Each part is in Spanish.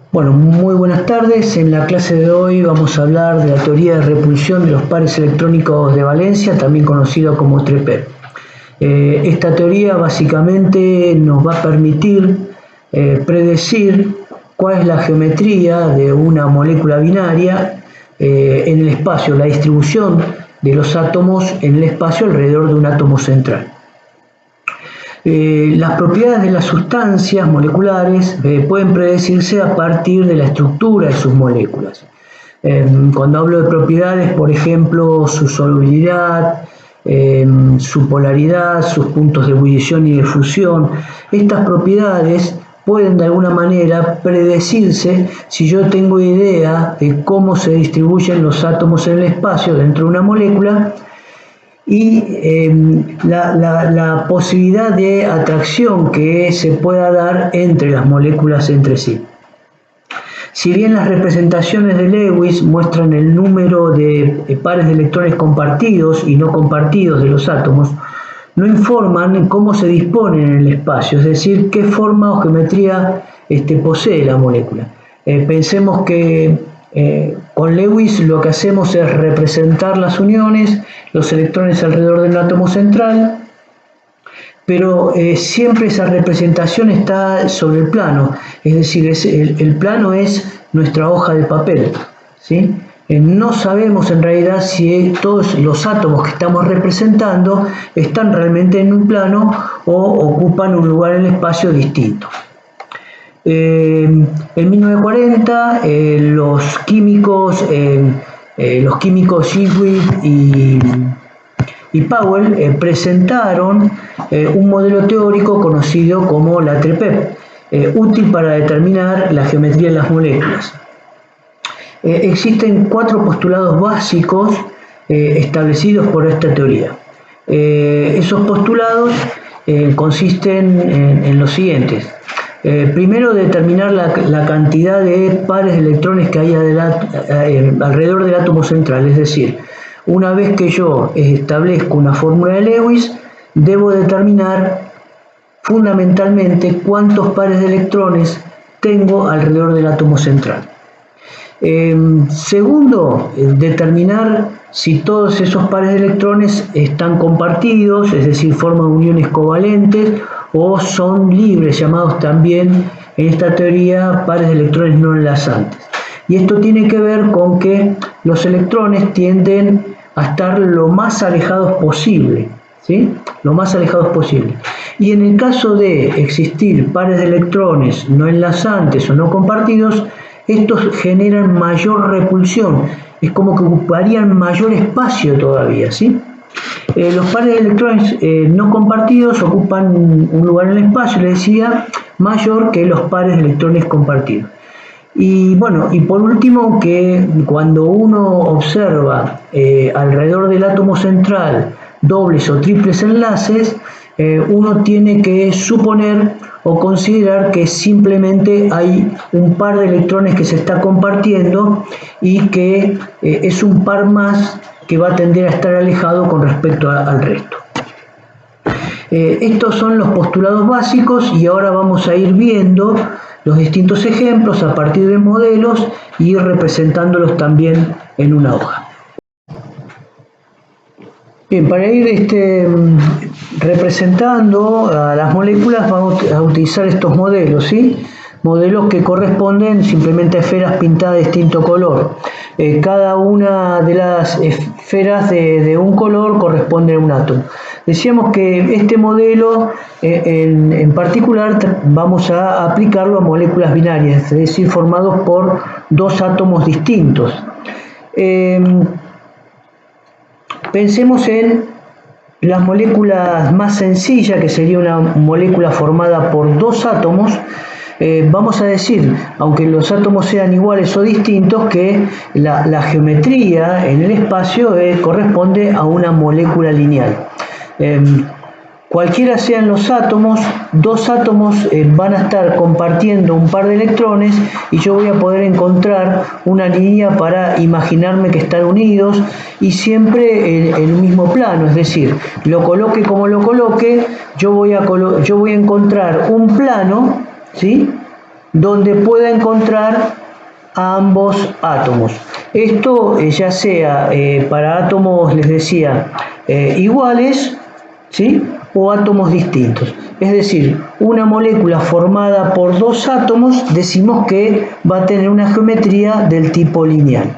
Bueno, muy buenas tardes. En la clase de hoy vamos a hablar de la teoría de repulsión de los pares electrónicos de valencia, también conocido como TREPER. Esta teoría básicamente nos va a permitir predecir cuál es la geometría de una molécula binaria en el espacio, la distribución de los átomos en el espacio alrededor de un átomo central. Las propiedades de las sustancias moleculares pueden predecirse a partir de la estructura de sus moléculas. Cuando hablo de propiedades, por ejemplo, su solubilidad, su polaridad, sus puntos de ebullición y de fusión, estas propiedades pueden de alguna manera predecirse si yo tengo idea de cómo se distribuyen los átomos en el espacio dentro de una molécula y la posibilidad de atracción que se pueda dar entre las moléculas entre sí. Si bien las representaciones de Lewis muestran el número de pares de electrones compartidos y no compartidos de los átomos, no informan cómo se disponen en el espacio, es decir, qué forma o geometría posee la molécula. Pensemos que con Lewis lo que hacemos es representar las uniones, los electrones alrededor del átomo central, pero siempre esa representación está sobre el plano, es decir, el plano es nuestra hoja de papel, ¿sí? No sabemos en realidad si todos los átomos que estamos representando están realmente en un plano o ocupan un lugar en el espacio distinto. En 1940 los químicos Hewitt y Powell presentaron un modelo teórico conocido como la TREPER, útil para determinar la geometría de las moléculas. Existen 4 postulados básicos establecidos por esta teoría. Esos postulados consisten en los siguientes. Primero, determinar la cantidad de pares de electrones que hay alrededor del átomo central, es decir, una vez que yo establezco una fórmula de Lewis, debo determinar fundamentalmente cuántos pares de electrones tengo alrededor del átomo central. Segundo, determinar si todos esos pares de electrones están compartidos, es decir, forman uniones covalentes o son libres, llamados también en esta teoría pares de electrones no enlazantes. Y esto tiene que ver con que los electrones tienden a estar lo más alejados posible, ¿sí? Lo más alejados posible. Y en el caso de existir pares de electrones no enlazantes o no compartidos, estos generan mayor repulsión, es como que ocuparían mayor espacio todavía, ¿sí? Los pares de electrones no compartidos ocupan un lugar en el espacio, les decía, mayor que los pares de electrones compartidos. Y bueno, y por último, que cuando uno observa alrededor del átomo central dobles o triples enlaces, uno tiene que suponer o considerar que simplemente hay un par de electrones que se está compartiendo y que es un par más que va a tender a estar alejado con respecto al resto. Estos son los postulados básicos y ahora vamos a ir viendo los distintos ejemplos a partir de modelos y ir representándolos también en una hoja. Bien, para ir representando a las moléculas vamos a utilizar estos modelos, ¿sí? Modelos que corresponden simplemente a esferas pintadas de distinto color. Cada una de las esferas de un color corresponde a un átomo. Decíamos que este modelo en particular vamos a aplicarlo a moléculas binarias, es decir, formados por 2 átomos distintos. Pensemos en las moléculas más sencillas, que sería una molécula formada por 2 átomos. Vamos a decir, aunque los átomos sean iguales o distintos, que la geometría en el espacio corresponde a una molécula lineal. Cualquiera sean los átomos, 2 átomos van a estar compartiendo un par de electrones y yo voy a poder encontrar una línea para imaginarme que están unidos y siempre en el mismo plano, es decir, lo coloque como lo coloque, yo voy a encontrar un plano, ¿sí?, donde pueda encontrar a ambos átomos. Esto ya sea para átomos, les decía, iguales, ¿sí?, o átomos distintos. Es decir, una molécula formada por dos átomos decimos que va a tener una geometría del tipo lineal.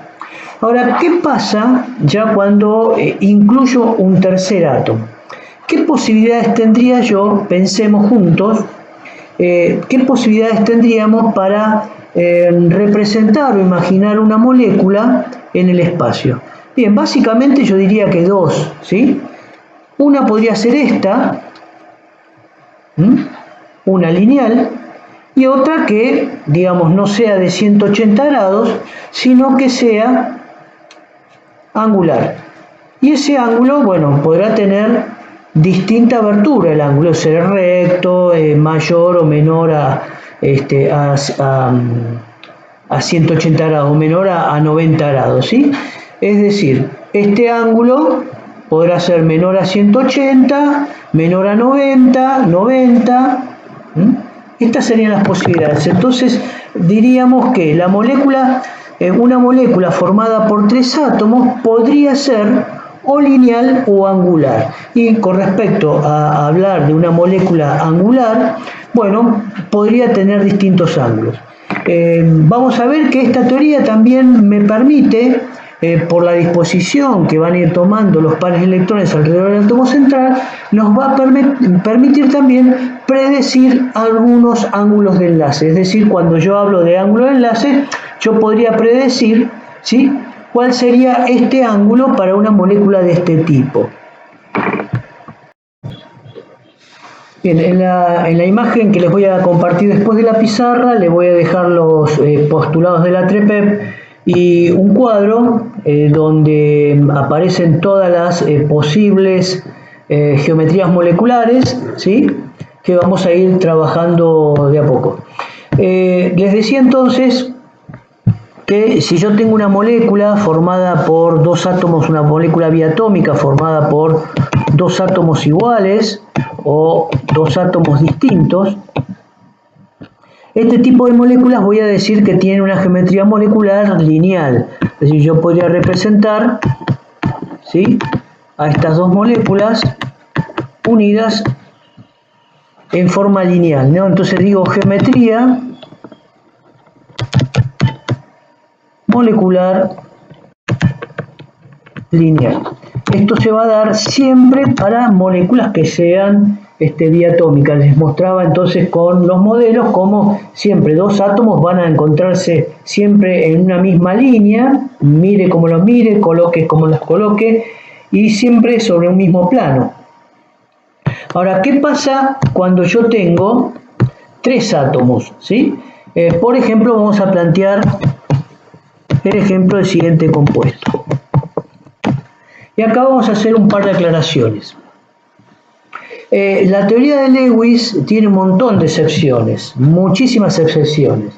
Ahora, ¿qué pasa ya cuando incluyo un tercer átomo? ¿Qué posibilidades tendría yo, pensemos juntos, qué posibilidades tendríamos para representar o imaginar una molécula en el espacio? Bien, básicamente yo diría que dos, ¿sí? Una podría ser esta, una lineal, y otra que, digamos, no sea de 180 grados, sino que sea angular. Y ese ángulo, bueno, podrá tener distinta abertura, el ángulo ser recto, mayor o menor a 180 grados, menor a 90 grados, ¿sí? Es decir, este ángulo podrá ser menor a 180, menor a 90, 90. Estas serían las posibilidades. Entonces diríamos que la molécula, una molécula formada por tres átomos podría ser o lineal o angular. Y con respecto a hablar de una molécula angular, bueno, podría tener distintos ángulos. Vamos a ver que esta teoría también me permite, por la disposición que van a ir tomando los pares de electrones alrededor del átomo central, nos va a permitir también predecir algunos ángulos de enlace. Es decir, cuando yo hablo de ángulo de enlace, yo podría predecir, ¿sí?, cuál sería este ángulo para una molécula de este tipo. Bien, en la imagen que les voy a compartir después de la pizarra, les voy a dejar los postulados de la TREPEP y un cuadro donde aparecen todas las posibles geometrías moleculares, ¿sí?, que vamos a ir trabajando de a poco. Les decía entonces que si yo tengo una molécula formada por dos átomos, una molécula biatómica formada por dos átomos iguales o dos átomos distintos, este tipo de moléculas voy a decir que tienen una geometría molecular lineal. Es decir, yo podría representar, ¿sí?, a estas dos moléculas unidas en forma lineal, ¿no? Entonces digo geometría molecular lineal. Esto se va a dar siempre para moléculas que sean diatómicas. Les mostraba entonces con los modelos cómo siempre dos átomos van a encontrarse siempre en una misma línea, mire como los mire, coloque como los coloque, y siempre sobre un mismo plano. Ahora, ¿qué pasa cuando yo tengo tres átomos? ¿Sí? Por ejemplo, vamos a plantear el ejemplo del siguiente compuesto. Y acá vamos a hacer un par de aclaraciones. La teoría de Lewis tiene un montón de excepciones, muchísimas excepciones.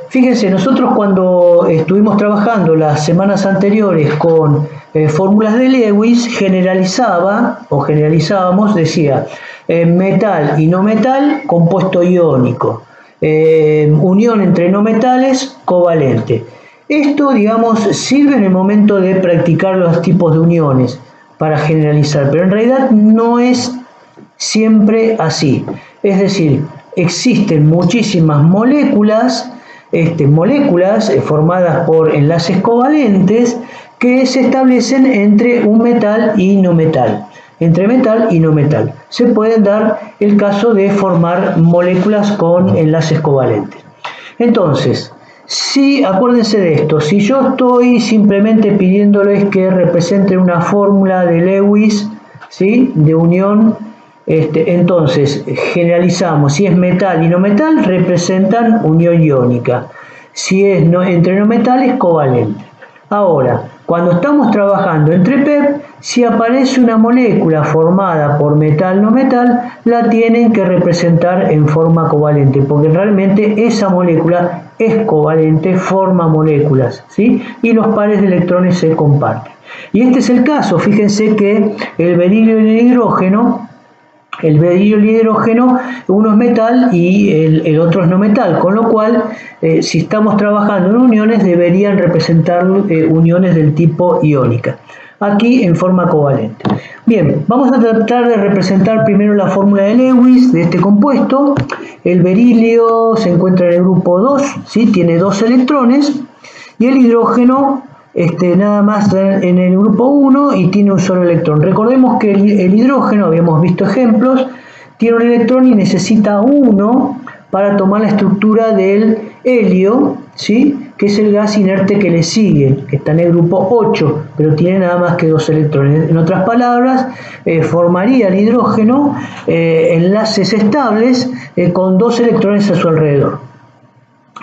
Fíjense, nosotros cuando estuvimos trabajando las semanas anteriores con fórmulas de Lewis, generalizábamos, decía metal y no metal, compuesto iónico. Unión entre no metales, covalente. Esto, digamos, sirve en el momento de practicar los tipos de uniones para generalizar, pero en realidad no es siempre así. Es decir, existen muchísimas moléculas, formadas por enlaces covalentes que se establecen entre un metal y no metal. Entre metal y no metal. Se puede dar el caso de formar moléculas con enlaces covalentes. Entonces, acuérdense de esto, si yo estoy simplemente pidiéndoles que representen una fórmula de Lewis, ¿sí?, de unión, entonces generalizamos, si es metal y no metal, representan unión iónica. Si es entre no metales, covalente. Ahora, cuando estamos trabajando entre PEP, si aparece una molécula formada por metal-no metal, la tienen que representar en forma covalente, porque realmente esa molécula es covalente, forma moléculas, ¿sí?, y los pares de electrones se comparten. Y este es el caso, fíjense que el berilio y el hidrógeno El berilio y el hidrógeno, uno es metal y el otro es no metal, con lo cual, si estamos trabajando en uniones, deberían representar uniones del tipo iónica. Aquí en forma covalente. Bien, vamos a tratar de representar primero la fórmula de Lewis de este compuesto. El berilio se encuentra en el grupo 2, ¿sí? Tiene 2 electrones, y el hidrógeno nada más en el grupo 1 y tiene un solo electrón. Recordemos que el hidrógeno, habíamos visto ejemplos, tiene un electrón y necesita uno para tomar la estructura del helio, ¿sí? Que es el gas inerte que le sigue, que está en el grupo 8, pero tiene nada más que 2 electrones. En otras palabras, formaría el hidrógeno enlaces estables con 2 electrones a su alrededor.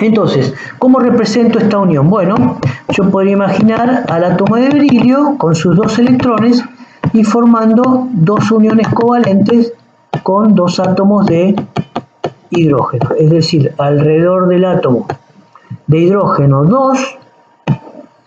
Entonces, ¿cómo represento esta unión? Bueno, yo podría imaginar al átomo de berilio con sus 2 electrones y formando 2 uniones covalentes con 2 átomos de hidrógeno. Es decir, alrededor del átomo de hidrógeno 2,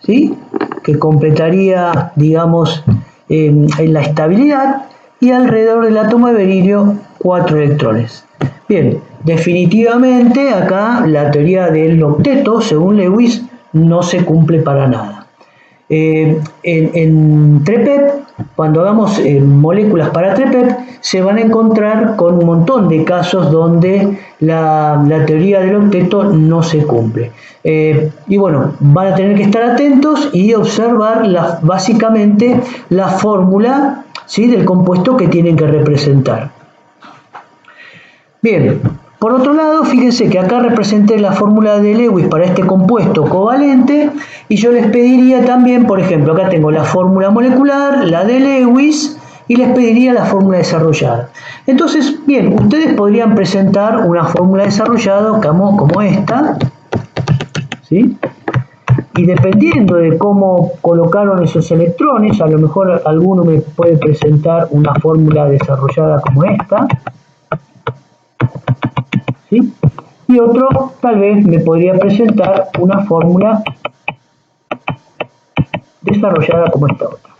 ¿sí? Que completaría, digamos, en la estabilidad, y alrededor del átomo de berilio 4 electrones. Bien, definitivamente acá la teoría del octeto, según Lewis, no se cumple para nada. En TREPEP, cuando hagamos moléculas para TREPEP, se van a encontrar con un montón de casos donde la teoría del octeto no se cumple. Y bueno, van a tener que estar atentos y observar básicamente la fórmula, ¿sí?, del compuesto que tienen que representar. Bien, por otro lado, fíjense que acá representé la fórmula de Lewis para este compuesto covalente, y yo les pediría también, por ejemplo, acá tengo la fórmula molecular, la de Lewis, y les pediría la fórmula desarrollada. Entonces, bien, ustedes podrían presentar una fórmula desarrollada como esta, ¿sí? Y dependiendo de cómo colocaron esos electrones, a lo mejor alguno me puede presentar una fórmula desarrollada como esta, ¿sí? Y otro tal vez me podría presentar una fórmula desarrollada como esta otra.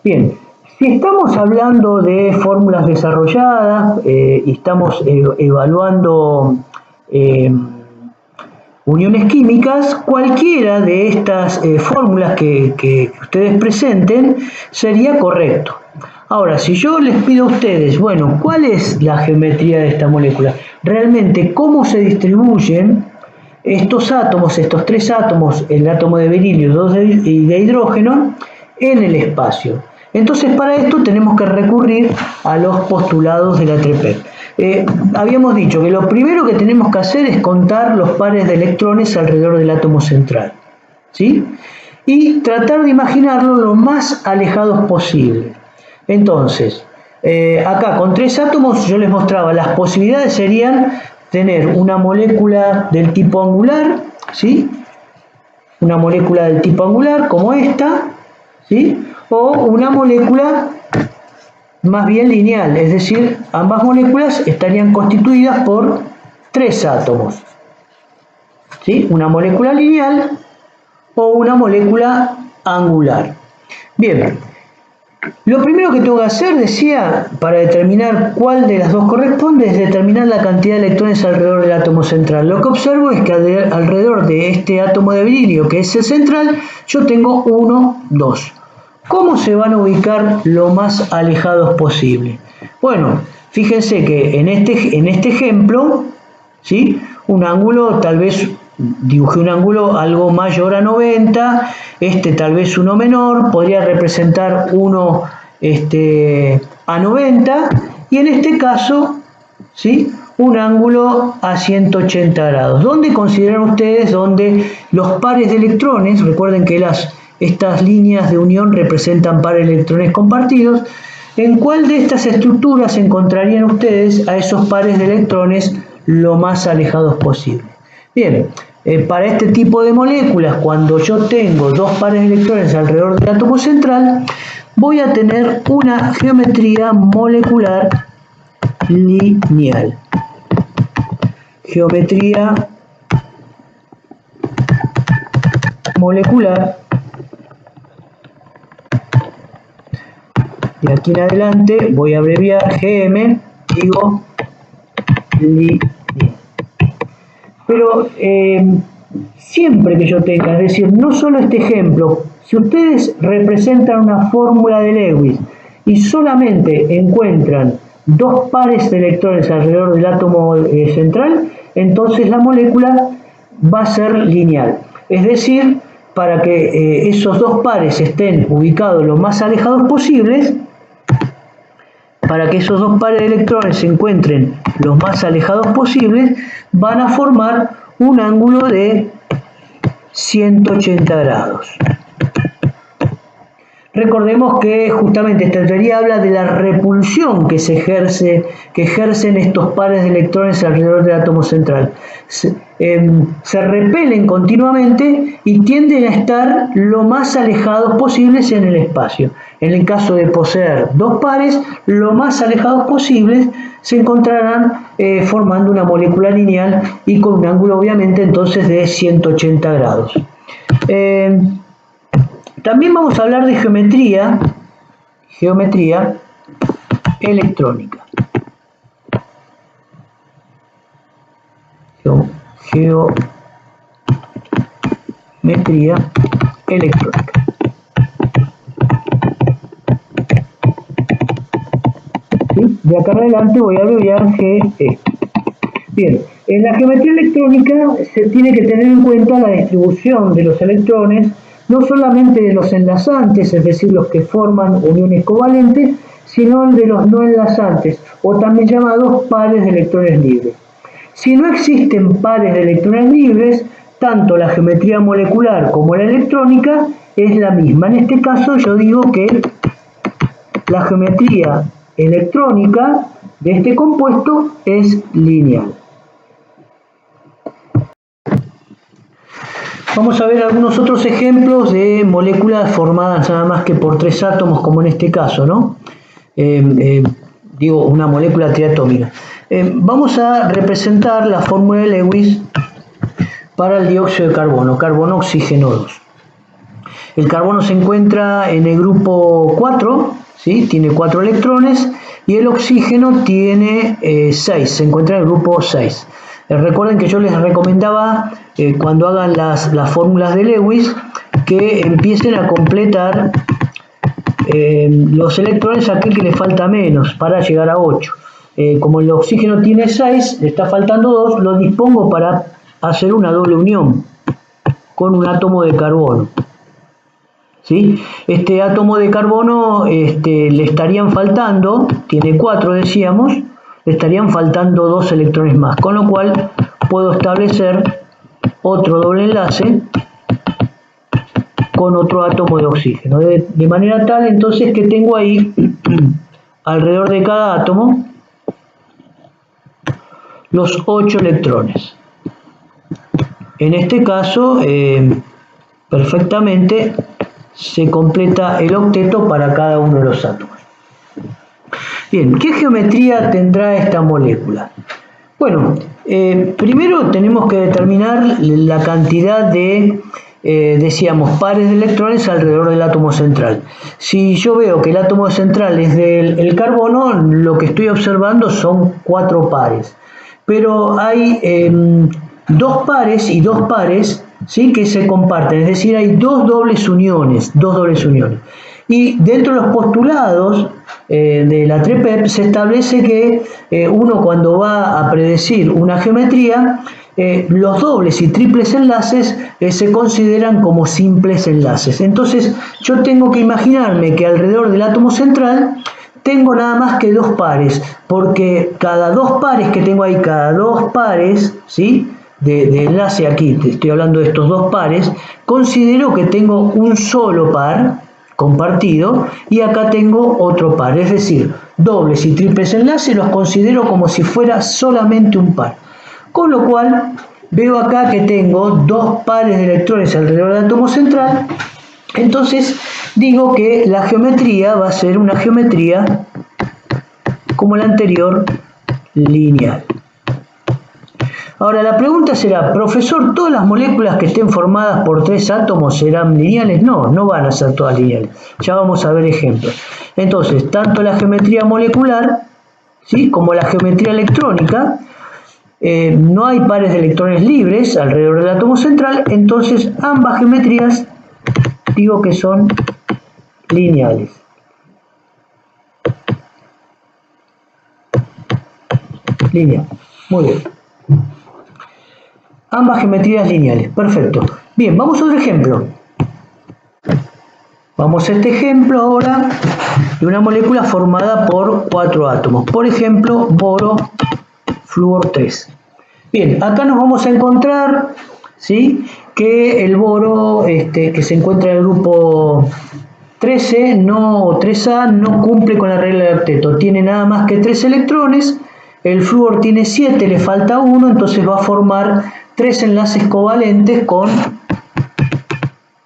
Bien, si estamos hablando de fórmulas desarrolladas y estamos evaluando uniones químicas, cualquiera de estas fórmulas que ustedes presenten sería correcto. Ahora, si yo les pido a ustedes, bueno, ¿cuál es la geometría de esta molécula? Realmente, ¿cómo se distribuyen estos átomos, estos 3 átomos, el átomo de berilio, 2 de hidrógeno, en el espacio? Entonces, para esto tenemos que recurrir a los postulados de la TREPEP. Habíamos dicho que lo primero que tenemos que hacer es contar los pares de electrones alrededor del átomo central, ¿sí? Y tratar de imaginarlo lo más alejados posible. Entonces, acá con 3 átomos yo les mostraba, las posibilidades serían tener una molécula del tipo angular, ¿sí? Una molécula del tipo angular como esta, ¿sí? O una molécula más bien lineal, es decir, ambas moléculas estarían constituidas por 3 átomos, ¿sí? Una molécula lineal o una molécula angular. Bien, lo primero que tengo que hacer, decía, para determinar cuál de las dos corresponde, es determinar la cantidad de electrones alrededor del átomo central. Lo que observo es que alrededor de este átomo de berilio, que es el central, yo tengo 1, 2. ¿Cómo se van a ubicar lo más alejados posible? Bueno, fíjense que en este ejemplo, ¿sí?, un ángulo, tal vez dibujé un ángulo algo mayor a 90, tal vez uno menor, podría representar uno a 90, y en este caso, ¿sí?, un ángulo a 180 grados. ¿Dónde consideran ustedes donde los pares de electrones, recuerden que estas líneas de unión representan pares de electrones compartidos, en cuál de estas estructuras encontrarían ustedes a esos pares de electrones lo más alejados posible? Bien, para este tipo de moléculas, cuando yo tengo 2 pares de electrones alrededor del átomo central, voy a tener una geometría molecular lineal. Geometría molecular De aquí en adelante voy a abreviar GM, digo lineal. Pero siempre que yo tenga, es decir, no solo este ejemplo, si ustedes representan una fórmula de Lewis y solamente encuentran dos pares de electrones alrededor del átomo central, entonces la molécula va a ser lineal. Es decir, para que esos dos pares estén ubicados lo más alejados posibles, para que esos dos pares de electrones se encuentren lo más alejados posibles, van a formar un ángulo de 180 grados. Recordemos que justamente esta teoría habla de la repulsión que ejercen estos pares de electrones alrededor del átomo central. Se repelen continuamente y tienden a estar lo más alejados posibles en el espacio. En el caso de poseer dos pares, lo más alejados posibles se encontrarán formando una molécula lineal y con un ángulo obviamente entonces de 180 grados. También vamos a hablar de geometría electrónica. Geometría electrónica. ¿Sí? De acá en adelante voy a abreviar GE. Bien, en la geometría electrónica se tiene que tener en cuenta la distribución de los electrones, no solamente de los enlazantes, es decir, los que forman uniones covalentes, sino de los no enlazantes, o también llamados pares de electrones libres. Si no existen pares de electrones libres, tanto la geometría molecular como la electrónica es la misma. En este caso yo digo que la geometría electrónica de este compuesto es lineal. Vamos a ver algunos otros ejemplos de moléculas formadas nada más que por tres átomos, como en este caso, ¿no? Digo, una molécula triatómica. Vamos a representar la fórmula de Lewis para el dióxido de carbono, carbono-oxígeno 2. El carbono se encuentra en el grupo 4, ¿sí? Tiene 4 electrones, y el oxígeno tiene 6, se encuentra en el grupo 6. Recuerden que yo les recomendaba cuando hagan las fórmulas de Lewis que empiecen a completar los electrones a aquel que le falta menos para llegar a 8. Como el oxígeno tiene 6, le está faltando 2, lo dispongo para hacer una doble unión con un átomo de carbono. ¿Sí? Este átomo de carbono le estarían faltando, tiene 4 decíamos, le estarían faltando 2 electrones más, con lo cual puedo establecer otro doble enlace con otro átomo de oxígeno, de manera tal entonces que tengo ahí alrededor de cada átomo los 8 electrones. En este caso perfectamente se completa el octeto para cada uno de los átomos. Bien, ¿qué geometría tendrá esta molécula? Bueno, primero tenemos que determinar la cantidad de, decíamos, pares de electrones alrededor del átomo central. Si yo veo que el átomo central es del carbono, lo que estoy observando son 4 pares. Pero hay 2 pares y 2 pares, ¿sí? Que se comparten, es decir, hay dos dobles uniones. Y dentro de los postulados de la TREPEP se establece que uno cuando va a predecir una geometría, los dobles y triples enlaces se consideran como simples enlaces. Entonces yo tengo que imaginarme que alrededor del átomo central tengo nada más que 2 pares, porque cada 2 pares que tengo ahí, cada 2 pares, ¿sí? de enlace aquí, te estoy hablando de estos 2 pares, considero que tengo un solo par compartido y acá tengo otro par, es decir, dobles y triples enlaces los considero como si fuera solamente un par, con lo cual veo acá que tengo 2 pares de electrones alrededor del átomo central. Entonces digo que la geometría va a ser una geometría como la anterior, lineal. Ahora la pregunta será, profesor, ¿todas las moléculas que estén formadas por 3 átomos serán lineales? No, no van a ser todas lineales. Ya vamos a ver ejemplos. Entonces, tanto la geometría molecular, ¿sí?, como la geometría electrónica, no hay pares de electrones libres alrededor del átomo central, entonces ambas geometrías digo que son lineales. Lineal, muy bien. Ambas geometrías lineales, perfecto. Bien, vamos a otro ejemplo. Vamos a este ejemplo ahora de una molécula formada por 4 átomos. Por ejemplo, boro, flúor 3. Bien, acá nos vamos a encontrar, ¿sí?, que el boro que se encuentra en el grupo 13, 3A, no cumple con la regla de octeto. Tiene nada más que 3 electrones. El flúor tiene 7, le falta 1, entonces va a formar 3 enlaces covalentes con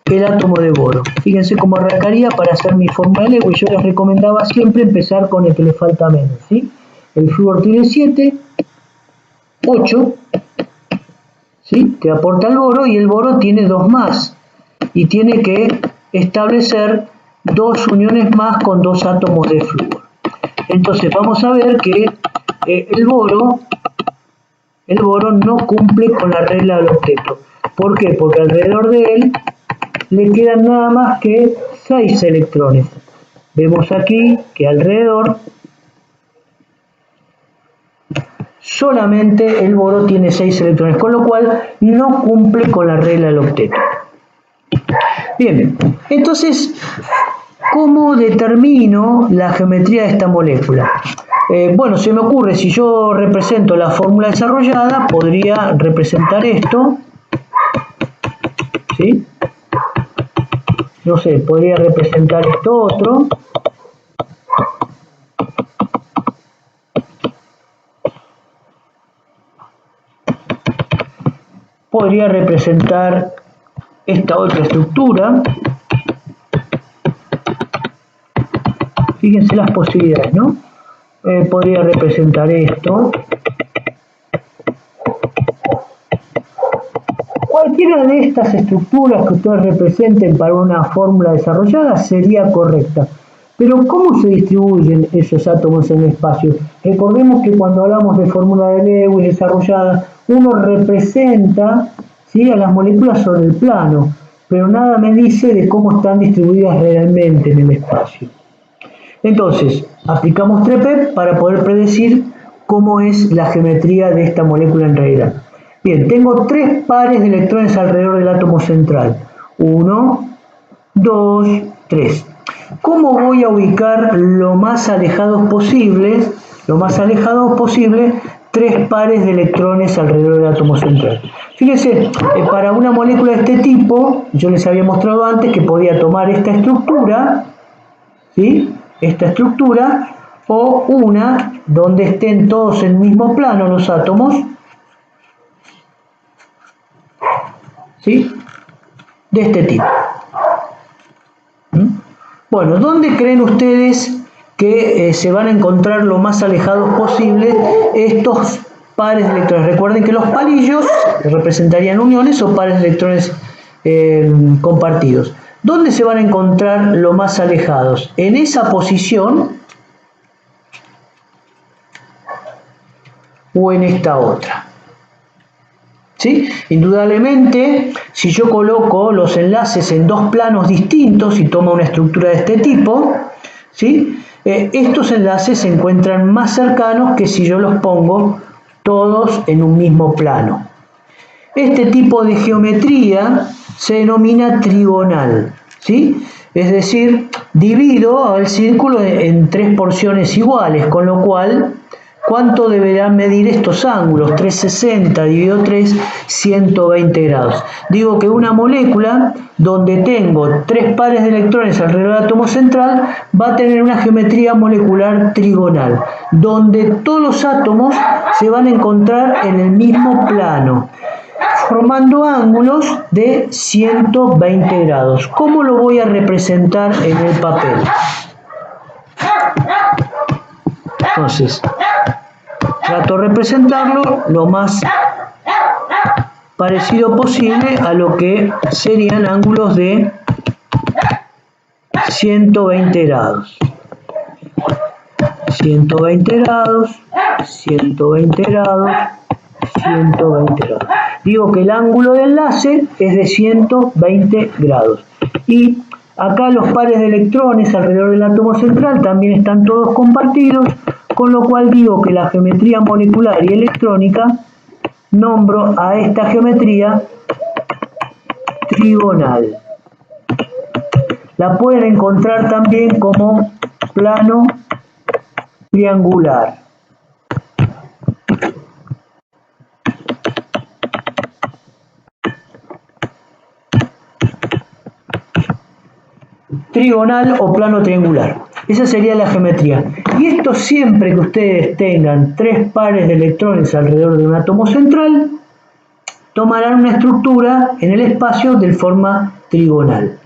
el átomo de boro. Fíjense cómo arrancaría para hacer mi fórmula de Lewis. Yo les recomendaba siempre empezar con el que le falta menos, ¿sí? El flúor tiene 7, 8, ¿sí?, que aporta el boro, y el boro tiene 2 más y tiene que establecer 2 uniones más con 2 átomos de flúor. Entonces vamos a ver que el boro no cumple con la regla del octeto. ¿Por qué? Porque alrededor de él le quedan nada más que 6 electrones. Vemos aquí que alrededor solamente el boro tiene 6 electrones, con lo cual no cumple con la regla del octeto. Bien, entonces, ¿cómo determino la geometría de esta molécula? Bueno, se me ocurre, si yo represento la fórmula desarrollada, podría representar esto, ¿sí? No sé, podría representar esto otro. Podría representar esta otra estructura. Fíjense las posibilidades, ¿no? Podría representar esto. Cualquiera de estas estructuras que ustedes representen para una fórmula desarrollada sería correcta. Pero ¿cómo se distribuyen esos átomos en el espacio? Recordemos que cuando hablamos de fórmula de Lewis desarrollada, uno representa, ¿sí?, a las moléculas sobre el plano, pero nada me dice de cómo están distribuidas realmente en el espacio. Entonces, aplicamos TREPEP para poder predecir cómo es la geometría de esta molécula en realidad. Bien, tengo 3 pares de electrones alrededor del átomo central. 1, 2, 3. ¿Cómo voy a ubicar lo más alejados posible 3 pares de electrones alrededor del átomo central? Fíjense, para una molécula de este tipo, yo les había mostrado antes que podía tomar esta estructura, ¿sí?, esta estructura, o una donde estén todos en el mismo plano los átomos, ¿sí?, de este tipo. Bueno, ¿dónde creen ustedes que se van a encontrar lo más alejados posible estos pares de electrones? Recuerden que los palillos representarían uniones o pares de electrones compartidos. ¿Dónde se van a encontrar lo más alejados? ¿En esa posición o en esta otra? ¿Sí? Indudablemente, si yo coloco los enlaces en 2 planos distintos y tomo una estructura de este tipo, ¿sí?, estos enlaces se encuentran más cercanos que si yo los pongo todos en un mismo plano. Este tipo de geometría se denomina trigonal, ¿sí? Es decir, divido el círculo en 3 porciones iguales, con lo cual, ¿cuánto deberán medir estos ángulos? 360 dividido 3, 120 grados. Digo que una molécula donde tengo 3 pares de electrones alrededor del átomo central va a tener una geometría molecular trigonal, donde todos los átomos se van a encontrar en el mismo plano, formando ángulos de 120 grados. ¿Cómo lo voy a representar en el papel? Entonces, trato de representarlo lo más parecido posible a lo que serían ángulos de 120 grados. 120 grados, 120 grados, 120 grados. Digo que el ángulo de enlace es de 120 grados. Y acá los pares de electrones alrededor del átomo central también están todos compartidos, con lo cual digo que la geometría molecular y electrónica, nombro a esta geometría trigonal. La pueden encontrar también como plano triangular. Trigonal o plano triangular. Esa sería la geometría. Y esto siempre que ustedes tengan 3 pares de electrones alrededor de un átomo central, tomarán una estructura en el espacio de forma trigonal.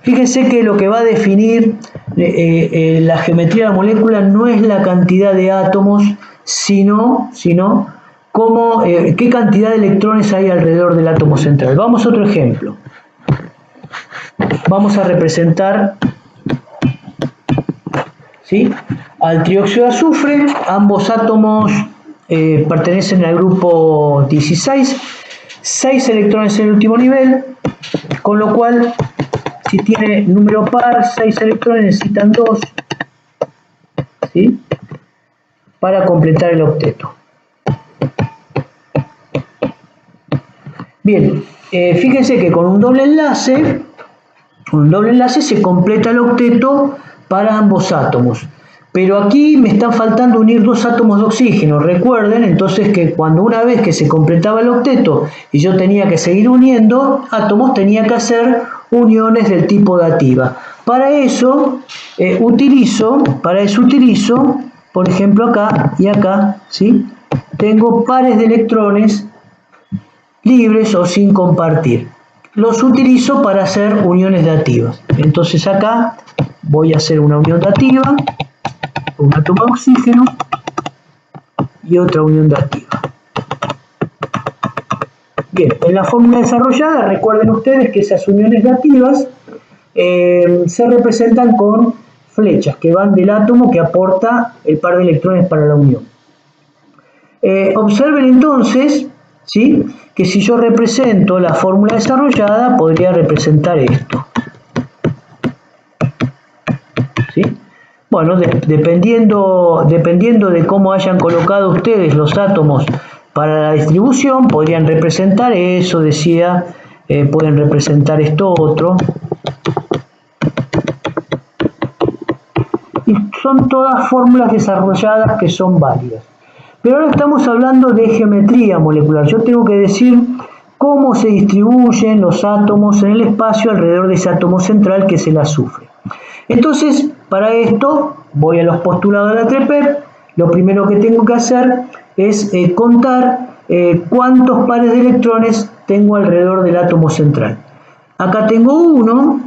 Fíjense que lo que va a definir la geometría de la molécula no es la cantidad de átomos, sino qué cantidad de electrones hay alrededor del átomo central. Vamos a otro ejemplo. Vamos a representar, ¿sí?, al trióxido de azufre. Ambos átomos pertenecen al grupo 16, 6 electrones en el último nivel, con lo cual, si tiene número par, 6 electrones necesitan 2, ¿sí?, para completar el octeto. Bien, fíjense que con un doble enlace se completa el octeto para ambos átomos. Pero aquí me están faltando unir 2 átomos de oxígeno. Recuerden entonces que cuando una vez que se completaba el octeto y yo tenía que seguir uniendo átomos, tenía que hacer uniones del tipo dativa. Para eso utilizo, por ejemplo, acá y acá, ¿sí?, tengo pares de electrones libres o sin compartir. Los utilizo para hacer uniones dativas. Entonces acá voy a hacer una unión dativa, un átomo de oxígeno y otra unión dativa. Bien, en la fórmula desarrollada, recuerden ustedes que esas uniones dativas se representan con flechas que van del átomo que aporta el par de electrones para la unión. Observen entonces, ¿sí?, que si yo represento la fórmula desarrollada, podría representar esto. ¿Sí? Bueno, dependiendo de cómo hayan colocado ustedes los átomos para la distribución, podrían representar eso, decía, pueden representar esto otro. Y son todas fórmulas desarrolladas que son válidas. Pero ahora estamos hablando de geometría molecular. Yo tengo que decir cómo se distribuyen los átomos en el espacio alrededor de ese átomo central que es el azufre. Entonces, para esto, voy a los postulados de la TREPEP. Lo primero que tengo que hacer es contar cuántos pares de electrones tengo alrededor del átomo central. Acá tengo uno,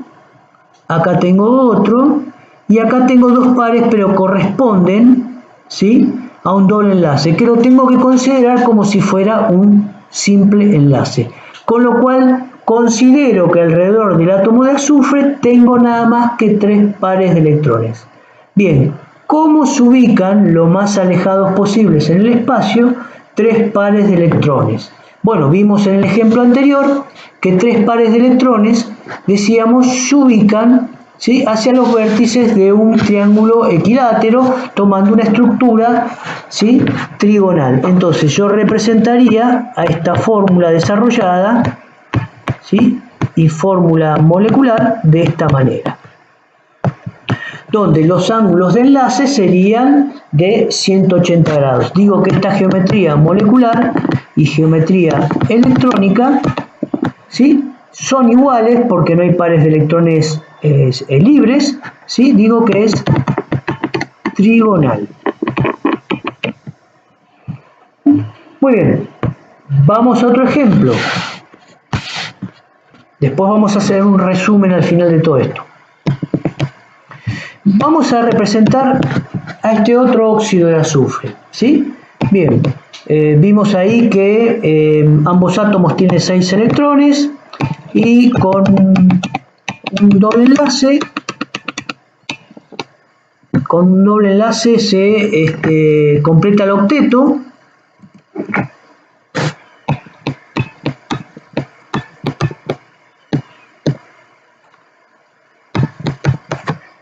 acá tengo otro, y acá tengo 2 pares, pero corresponden, ¿sí?, a un doble enlace, que lo tengo que considerar como si fuera un simple enlace. Con lo cual, considero que alrededor del átomo de azufre tengo nada más que 3 pares de electrones. Bien, ¿cómo se ubican lo más alejados posibles en el espacio 3 pares de electrones? Bueno, vimos en el ejemplo anterior que 3 pares de electrones, decíamos, se ubican, ¿sí?, hacia los vértices de un triángulo equilátero, tomando una estructura, ¿sí?, trigonal. Entonces yo representaría a esta fórmula desarrollada, ¿sí?, y fórmula molecular de esta manera, donde los ángulos de enlace serían de 180 grados. Digo que esta geometría molecular y geometría electrónica, ¿sí?, son iguales porque no hay pares de electrones libres, ¿sí?, digo que es trigonal. Muy bien, vamos a otro ejemplo. Después vamos a hacer un resumen al final de todo esto. Vamos a representar a este otro óxido de azufre, ¿sí? Bien, vimos ahí que ambos átomos tienen 6 electrones y con un doble enlace con un doble enlace se completa el octeto.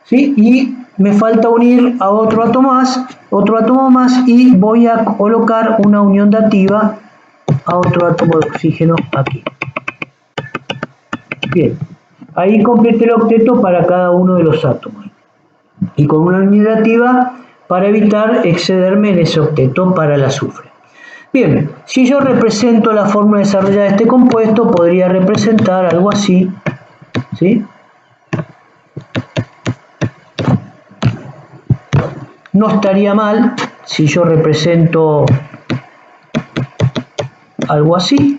¿Sí? Y me falta unir a otro átomo más y voy a colocar una unión dativa a otro átomo de oxígeno aquí. Bien, ahí completé el octeto para cada uno de los átomos. Y con una unión dativa para evitar excederme en ese octeto para el azufre. Bien, si yo represento la fórmula desarrollada de este compuesto, podría representar algo así, ¿sí? No estaría mal si yo represento algo así,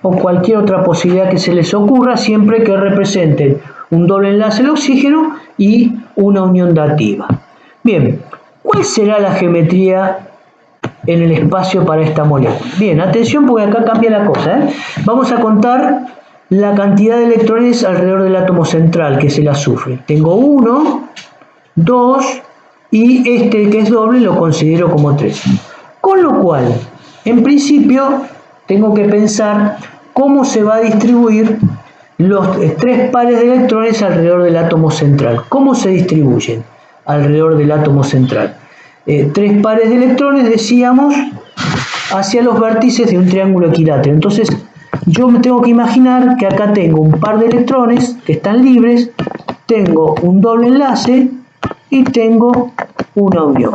o cualquier otra posibilidad que se les ocurra, siempre que representen un doble enlace de oxígeno y una unión dativa. Bien, ¿cuál será la geometría en el espacio para esta molécula? Bien, atención porque acá cambia la cosa, ¿eh? Vamos a contar la cantidad de electrones alrededor del átomo central, que es el azufre. Tengo 1, 2 y este que es doble lo considero como 3. Con lo cual, en principio, tengo que pensar cómo se va a distribuir los 3 pares de electrones alrededor del átomo central. ¿Cómo se distribuyen alrededor del átomo central? 3 pares de electrones, decíamos, hacia los vértices de un triángulo equilátero. Entonces, yo me tengo que imaginar que acá tengo un par de electrones que están libres, tengo un doble enlace y tengo una unión.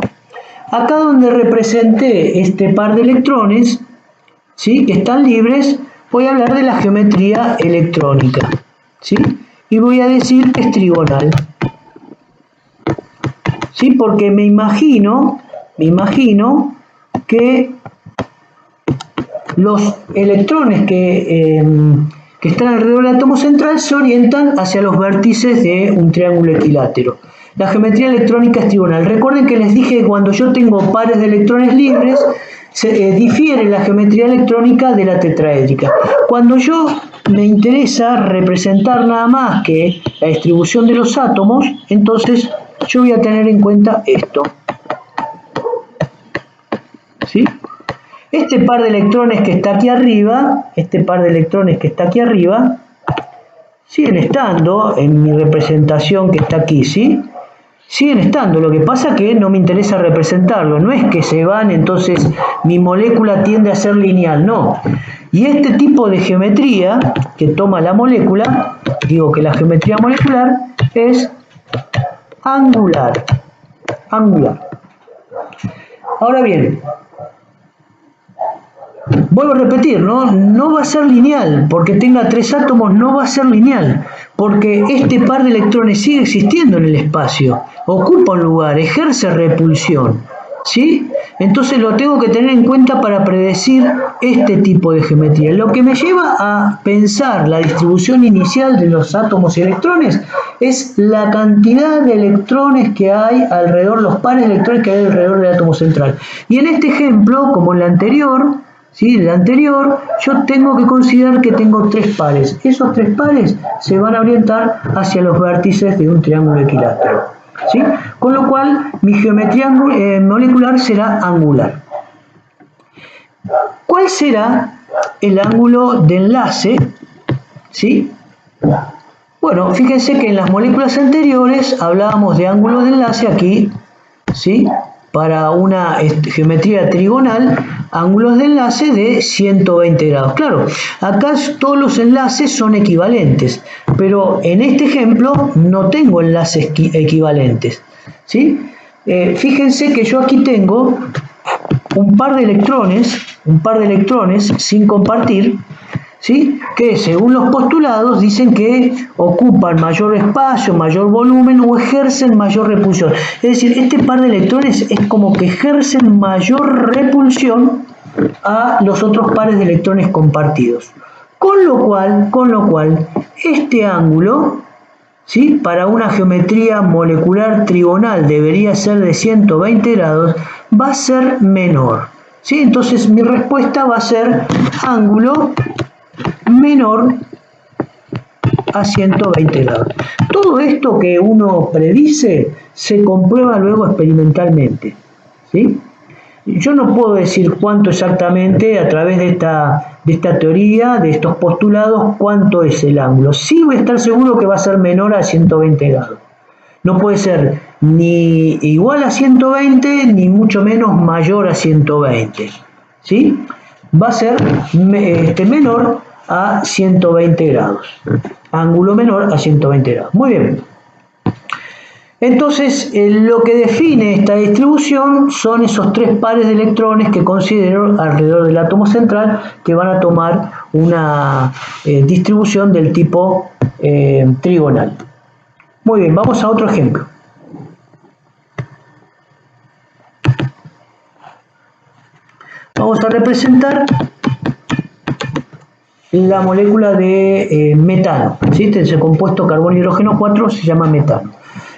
Acá donde representé este par de electrones, ¿sí?, que están libres, voy a hablar de la geometría electrónica, ¿sí? Y voy a decir que es trigonal, ¿sí? Porque me imagino que los electrones que están alrededor del átomo central se orientan hacia los vértices de un triángulo equilátero. La geometría electrónica es trigonal. Recuerden que les dije que cuando yo tengo pares de electrones libres, difiere la geometría electrónica de la tetraédrica. Cuando yo me interesa representar nada más que la distribución de los átomos, entonces yo voy a tener en cuenta esto, ¿sí? Este par de electrones que está aquí arriba, siguen estando en mi representación que está aquí, ¿sí? Siguen estando, lo que pasa es que no me interesa representarlo, no es que se van, entonces mi molécula tiende a ser lineal, no. Y este tipo de geometría que toma la molécula, digo que la geometría molecular es angular. Ahora bien, vuelvo a repetir, no va a ser lineal, porque tenga 3 átomos no va a ser lineal, porque este par de electrones sigue existiendo en el espacio, ocupa un lugar, ejerce repulsión, ¿sí? Entonces lo tengo que tener en cuenta para predecir este tipo de geometría. Lo que me lleva a pensar la distribución inicial de los átomos y electrones es la cantidad de electrones que hay alrededor, los pares de electrones que hay alrededor del átomo central. Y en este ejemplo, como en el anterior, ¿sí?, en el anterior, yo tengo que considerar que tengo 3 pares. Esos 3 pares se van a orientar hacia los vértices de un triángulo equilátero, ¿sí? Con lo cual, mi geometría molecular será angular. ¿Cuál será el ángulo de enlace? ¿Sí? Bueno, fíjense que en las moléculas anteriores hablábamos de ángulo de enlace aquí, ¿sí?, para una geometría trigonal, ángulos de enlace de 120 grados. Claro, acá todos los enlaces son equivalentes, pero en este ejemplo no tengo enlaces equivalentes, ¿sí? Fíjense que yo aquí tengo un par de electrones sin compartir, ¿sí?, que según los postulados dicen que ocupan mayor espacio, mayor volumen o ejercen mayor repulsión. Es decir, este par de electrones es como que ejercen mayor repulsión a los otros pares de electrones compartidos. Con lo cual este ángulo, ¿sí?, para una geometría molecular trigonal debería ser de 120 grados, va a ser menor, ¿sí? Entonces mi respuesta va a ser ángulo menor a 120 grados. Todo esto que uno predice se comprueba luego experimentalmente, ¿sí? Yo no puedo decir cuánto exactamente a través de esta teoría, de estos postulados, cuánto es el ángulo. Sí voy a estar seguro que va a ser menor a 120 grados. No puede ser ni igual a 120 ni mucho menos mayor a 120, ¿sí? Va a ser menor a 120 grados. Ángulo menor a 120 grados. Muy bien. Entonces, lo que define esta distribución son esos tres pares de electrones que considero alrededor del átomo central, que van a tomar una distribución del tipo trigonal. Muy bien, vamos a otro ejemplo. Vamos a representar la molécula de metano, ¿sí? Ese compuesto carbono y hidrógeno 4 se llama metano.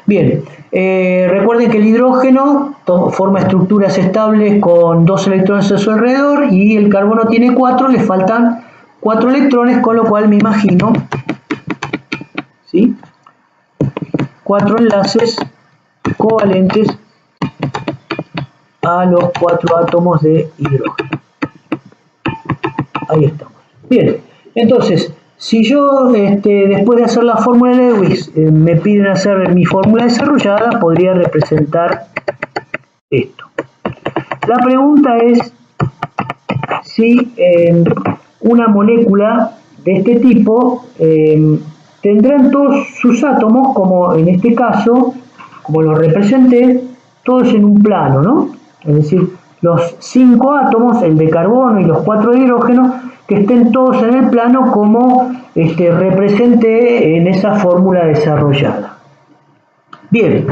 Bien, recuerden que el hidrógeno forma estructuras estables con 2 electrones a su alrededor y el carbono tiene 4, le faltan 4 electrones, con lo cual me imagino, ¿sí?, 4 enlaces covalentes a los 4 átomos de hidrógeno. Ahí estamos. Bien, entonces, si yo después de hacer la fórmula de Lewis me piden hacer mi fórmula desarrollada, podría representar esto. La pregunta es si una molécula de este tipo tendrán todos sus átomos, como en este caso, como lo representé, todos en un plano, ¿no? Es decir, los 5 átomos, el de carbono y los 4 de hidrógeno, que estén todos en el plano como representé en esa fórmula desarrollada. Bien,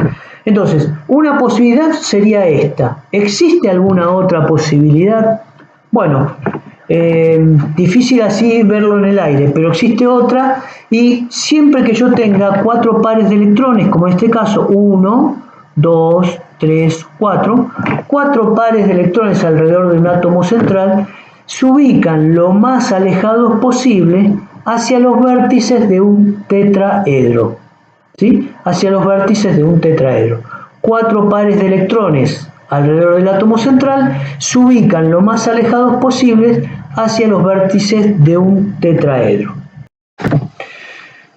entonces, una posibilidad sería esta. ¿Existe alguna otra posibilidad? Bueno, difícil así verlo en el aire, pero existe otra, y siempre que yo tenga 4 pares de electrones, como en este caso 1, 2, 3, 4 pares de electrones alrededor de un átomo central, se ubican lo más alejados posible hacia los vértices de un tetraedro, ¿sí? Hacia los vértices de un tetraedro. 4 pares de electrones alrededor del átomo central se ubican lo más alejados posibles hacia los vértices de un tetraedro.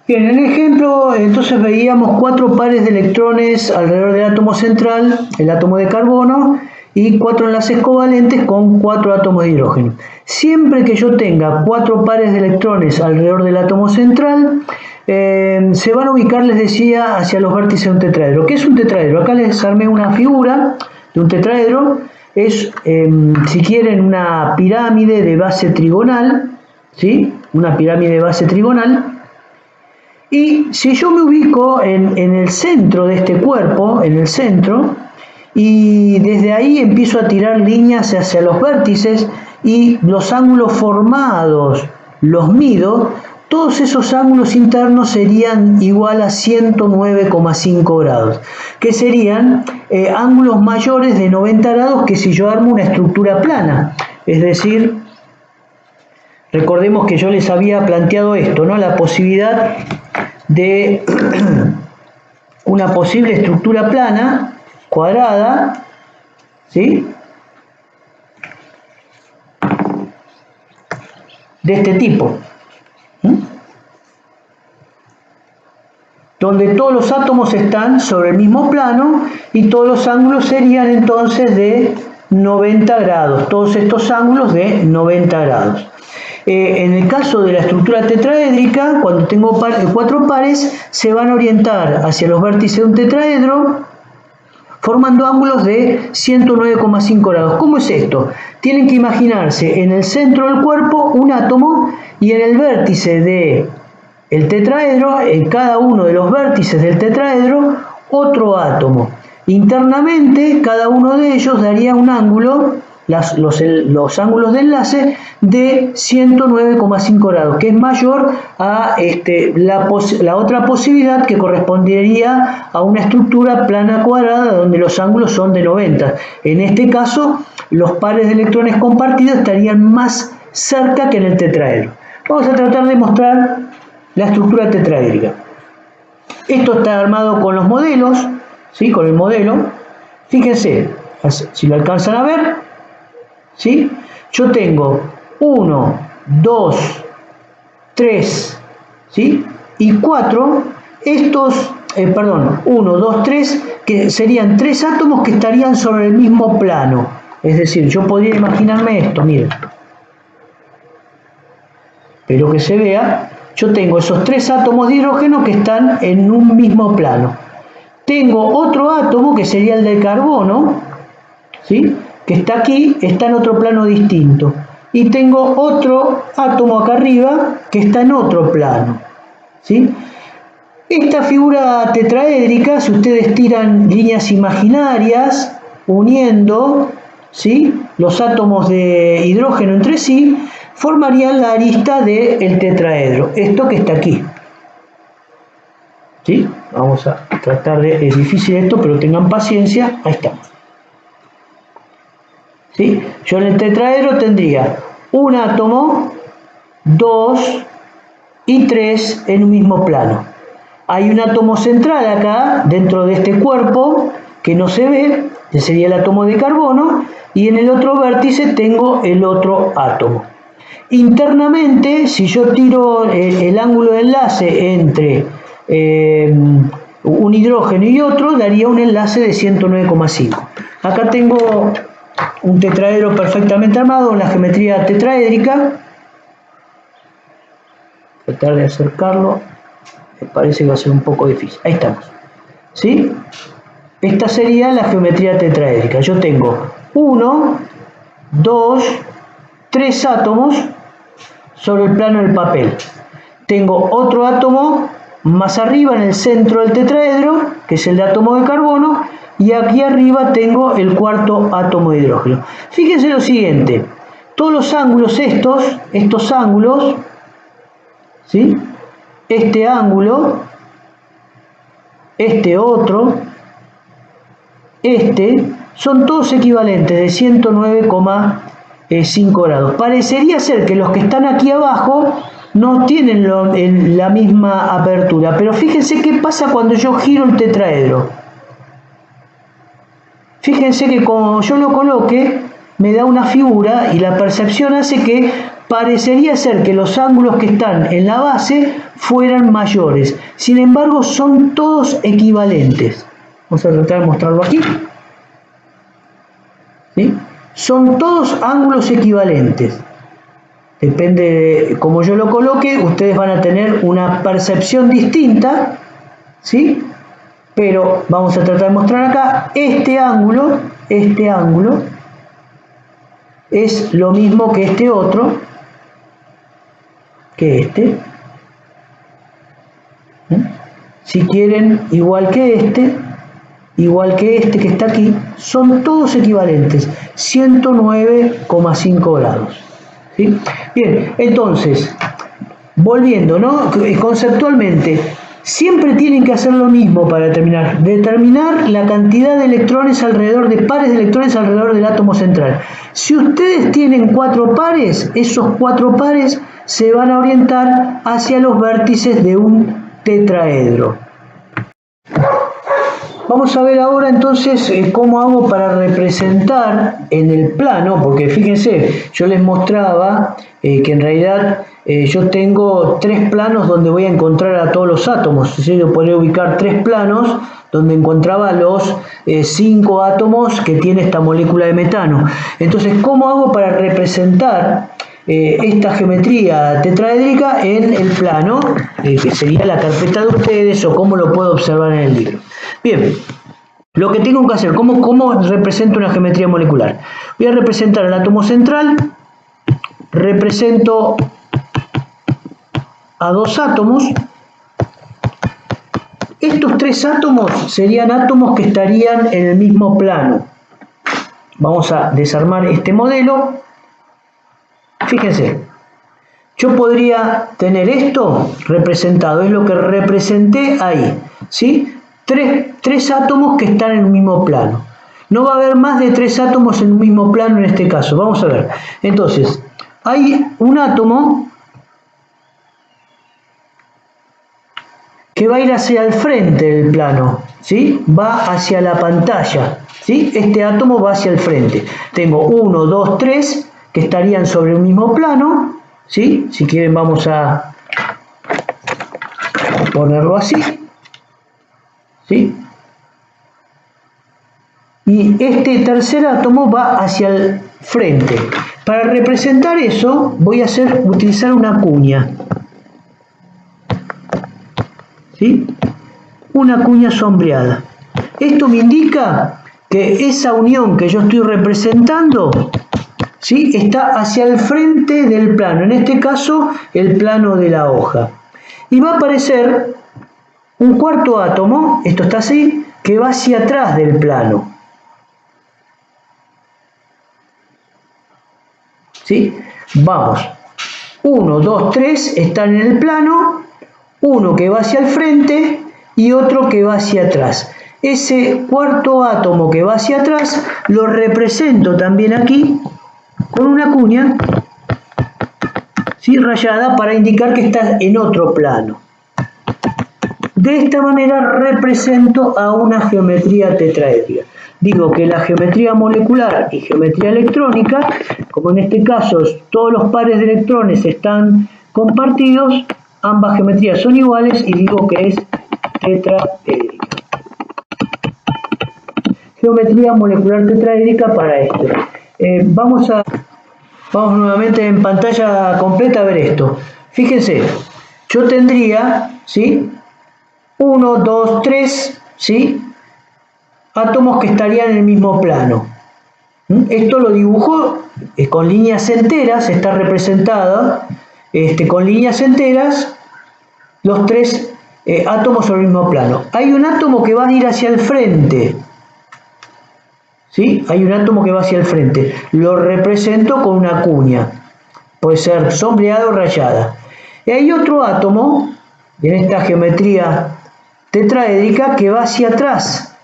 Bien, en el ejemplo, entonces veíamos 4 pares de electrones alrededor del átomo central, el átomo de carbono, y 4 enlaces covalentes con 4 átomos de hidrógeno. Siempre que yo tenga 4 pares de electrones alrededor del átomo central, se van a ubicar, les decía, hacia los vértices de un tetraedro. ¿Qué es un tetraedro? Acá les armé una figura de un tetraedro. Es, si quieren, una pirámide de base trigonal, ¿sí? Una pirámide de base trigonal. Y si yo me ubico en el centro de este cuerpo, en el centro, y desde ahí empiezo a tirar líneas hacia los vértices y los ángulos formados los mido, todos esos ángulos internos serían igual a 109,5 grados, que serían ángulos mayores de 90 grados que si yo armo una estructura plana. Es decir, recordemos que yo les había planteado esto, ¿no? La posibilidad de una posible estructura plana cuadrada, ¿sí?, de este tipo, donde todos los átomos están sobre el mismo plano y todos los ángulos serían entonces de 90 grados, todos estos ángulos de 90 grados. En el caso de la estructura tetraédrica, cuando tengo 4 pares, se van a orientar hacia los vértices de un tetraedro, formando ángulos de 109,5 grados. ¿Cómo es esto? Tienen que imaginarse en el centro del cuerpo un átomo y en el vértice del tetraedro, en cada uno de los vértices del tetraedro, otro átomo. Internamente, cada uno de ellos daría un ángulo, los ángulos de enlace, de 109,5 grados, que es mayor a la otra posibilidad, que correspondería a una estructura plana cuadrada donde los ángulos son de 90. En este caso, los pares de electrones compartidos estarían más cerca que en el tetraedro. Vamos a tratar de mostrar la estructura tetraédrica. Esto está armado con los modelos, ¿sí? Con el modelo. Fíjense, si lo alcanzan a ver, ¿sí? Yo tengo 1, 2, 3, ¿sí? Y 4, estos, 1, 2, 3, que serían 3 átomos que estarían sobre el mismo plano. Es decir, yo podría imaginarme esto, miren. Pero que se vea, yo tengo esos 3 átomos de hidrógeno que están en un mismo plano. Tengo otro átomo que sería el de carbono, ¿sí? Que está aquí, está en otro plano distinto. Y tengo otro átomo acá arriba que está en otro plano, ¿sí? Esta figura tetraédrica, si ustedes tiran líneas imaginarias uniendo, ¿sí?, los átomos de hidrógeno entre sí, formarían la arista del tetraedro, esto que está aquí. ¿Sí? Vamos a tratar de... Es difícil esto, pero tengan paciencia. Ahí estamos. ¿Sí? Yo en el tetraedro tendría un átomo, 2 y 3 en un mismo plano. Hay un átomo central acá, dentro de este cuerpo, que no se ve, que sería el átomo de carbono, y en el otro vértice tengo el otro átomo. Internamente, si yo tiro el ángulo de enlace entre un hidrógeno y otro, daría un enlace de 109,5. Acá tengo un tetraedro perfectamente armado en la geometría tetraédrica. Tratar de acercarlo, me parece que va a ser un poco difícil. Ahí estamos, ¿sí? Esta sería la geometría tetraédrica. Yo tengo 1, 2, 3 átomos sobre el plano del papel. Tengo otro átomo más arriba en el centro del tetraedro, que es el átomo de carbono, y aquí arriba tengo el cuarto átomo de hidrógeno. Fíjense lo siguiente, todos los ángulos estos ángulos, ¿sí? Este ángulo, este otro, son todos equivalentes de 109,5 grados. Parecería ser que los que están aquí abajo no tienen la misma apertura, pero fíjense qué pasa cuando yo giro el tetraedro. Fíjense que como yo lo coloque, me da una figura y la percepción hace que parecería ser que los ángulos que están en la base fueran mayores. Sin embargo, son todos equivalentes. Vamos a tratar de mostrarlo aquí. ¿Sí? Son todos ángulos equivalentes. Depende de cómo yo lo coloque, ustedes van a tener una percepción distinta, ¿sí? Pero vamos a tratar de mostrar acá, este ángulo es lo mismo que este otro, que este. Si quieren, igual que este que está aquí, son todos equivalentes, 109,5 grados. ¿Sí? Bien, entonces, volviendo, ¿no? Conceptualmente, siempre tienen que hacer lo mismo para determinar la cantidad de electrones alrededor, de pares de electrones alrededor del átomo central. Si ustedes tienen 4 pares, esos 4 pares se van a orientar hacia los vértices de un tetraedro. Vamos a ver ahora entonces cómo hago para representar en el plano, porque fíjense, yo les mostraba que en realidad yo tengo 3 planos donde voy a encontrar a todos los átomos. ¿Sí? Yo podría ubicar 3 planos donde encontraba los 5 átomos que tiene esta molécula de metano. Entonces, ¿cómo hago para representar esta geometría tetraédrica en el plano, que sería la carpeta de ustedes, o cómo lo puedo observar en el libro? Bien, lo que tengo que hacer, ¿cómo represento una geometría molecular? Voy a representar el átomo central, represento a 2 átomos. Estos 3 átomos serían átomos que estarían en el mismo plano. Vamos a desarmar este modelo. Fíjense, yo podría tener esto representado, es lo que representé ahí, ¿sí? 3 átomos que están en el mismo plano. No va a haber más de 3 átomos en el mismo plano en este caso. Vamos a ver. Entonces, hay un átomo que va a ir hacia el frente del plano, ¿sí? Va hacia la pantalla, ¿sí? Este átomo va hacia el frente. Tengo 1, 2, 3 que estarían sobre el mismo plano, ¿sí? Si quieren vamos a ponerlo así, ¿sí? Y este tercer átomo va hacia el frente. Para representar eso voy a utilizar una cuña, ¿sí? Una cuña sombreada. Esto me indica que esa unión que yo estoy representando, ¿sí? Está hacia el frente del plano, en este caso el plano de la hoja. Y va a aparecer un cuarto átomo, esto está así, que va hacia atrás del plano. ¿Sí? Vamos. 1, 2, 3 están en el plano, uno que va hacia el frente y otro que va hacia atrás. Ese cuarto átomo que va hacia atrás lo represento también aquí con una cuña, ¿sí? Rayada para indicar que está en otro plano. De esta manera represento a una geometría tetraédrica. Digo que la geometría molecular y geometría electrónica, como en este caso todos los pares de electrones están compartidos, ambas geometrías son iguales y digo que es tetraédrica. Geometría molecular tetraédrica para esto. Vamos nuevamente en pantalla completa a ver esto. Fíjense, yo tendría, ¿sí? 1, 2, 3, ¿sí? Átomos que estarían en el mismo plano. Esto lo dibujo con líneas enteras, está representada con líneas enteras los tres átomos sobre el mismo plano. Hay un átomo que va a ir hacia el frente, ¿sí? Hay un átomo que va hacia el frente, lo represento con una cuña, puede ser sombreada o rayada. Y hay otro átomo en esta geometría tetraédrica que va hacia atrás,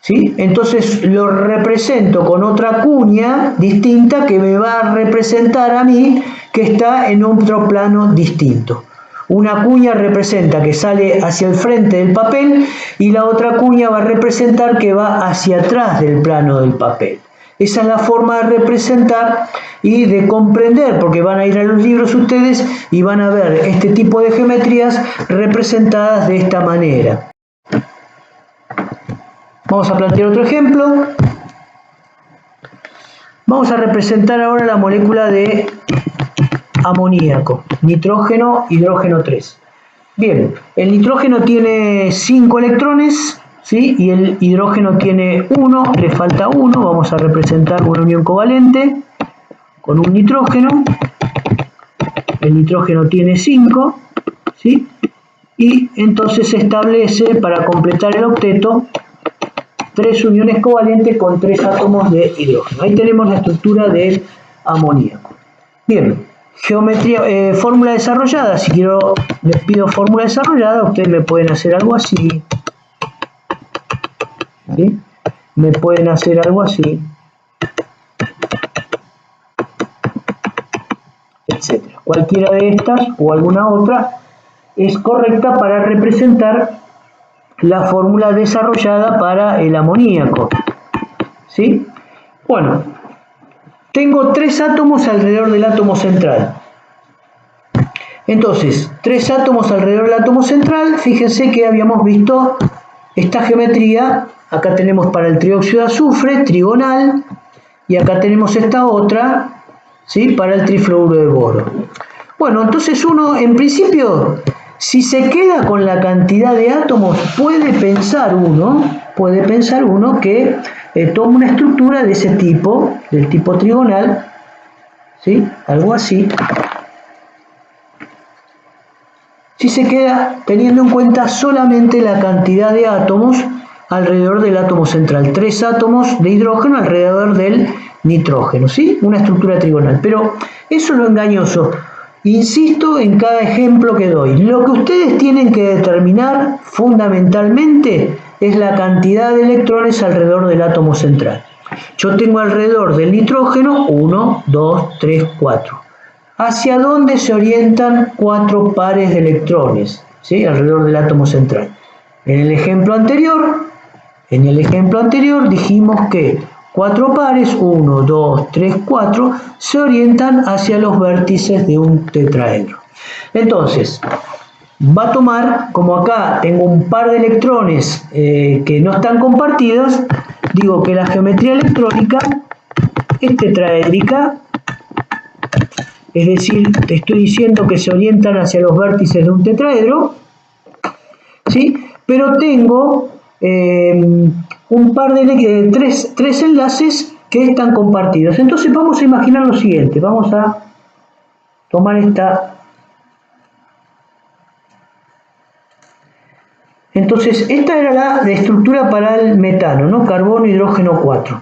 ¿sí? Entonces lo represento con otra cuña distinta que me va a representar a mí que está en otro plano distinto. Una cuña representa que sale hacia el frente del papel y la otra cuña va a representar que va hacia atrás del plano del papel. Esa es la forma de representar y de comprender, porque van a ir a los libros ustedes y van a ver este tipo de geometrías representadas de esta manera. Vamos a plantear otro ejemplo. Vamos a representar ahora la molécula de amoníaco, nitrógeno, hidrógeno 3. Bien, el nitrógeno tiene 5 electrones, ¿sí? Y el hidrógeno tiene 1, le falta 1. Vamos a representar una unión covalente con un nitrógeno. El nitrógeno tiene 5, ¿sí? Y entonces se establece, para completar el octeto, 3 uniones covalentes con 3 átomos de hidrógeno. Ahí tenemos la estructura del amoníaco. Bien, geometría, fórmula desarrollada. Si quiero, les pido fórmula desarrollada, ustedes me pueden hacer algo así, ¿sí? Me pueden hacer algo así, etc. Cualquiera de estas o alguna otra es correcta para representar la fórmula desarrollada para el amoníaco, ¿sí? Bueno, tengo 3 átomos alrededor del átomo central. Entonces, 3 átomos alrededor del átomo central. Fíjense que habíamos visto esta geometría. Acá tenemos para el trióxido de azufre, trigonal, y acá tenemos esta otra, ¿sí? Para el trifluoruro de boro. Bueno, entonces uno, en principio, si se queda con la cantidad de átomos, puede pensar uno que toma una estructura de ese tipo, del tipo trigonal, ¿sí? Algo así. Si se queda teniendo en cuenta solamente la cantidad de átomos alrededor del átomo central, 3 átomos de hidrógeno alrededor del nitrógeno, ¿sí? Una estructura trigonal. Pero eso es lo engañoso. Insisto en cada ejemplo que doy. Lo que ustedes tienen que determinar fundamentalmente es la cantidad de electrones alrededor del átomo central. Yo tengo alrededor del nitrógeno 1, 2, 3, 4. hacia dónde se orientan 4 pares de electrones, ¿sí? Alrededor del átomo central. En el ejemplo anterior dijimos que 4 pares, 1, 2, 3, 4, se orientan hacia los vértices de un tetraedro. Entonces, va a tomar, como acá tengo un par de electrones que no están compartidos, digo que la geometría electrónica es tetraédrica, es decir, te estoy diciendo que se orientan hacia los vértices de un tetraedro, ¿sí? Pero tengo un par de tres enlaces que están compartidos. Entonces vamos a imaginar lo siguiente, vamos a tomar esta. Entonces esta era la de estructura para el metano, ¿no? Carbono, hidrógeno 4.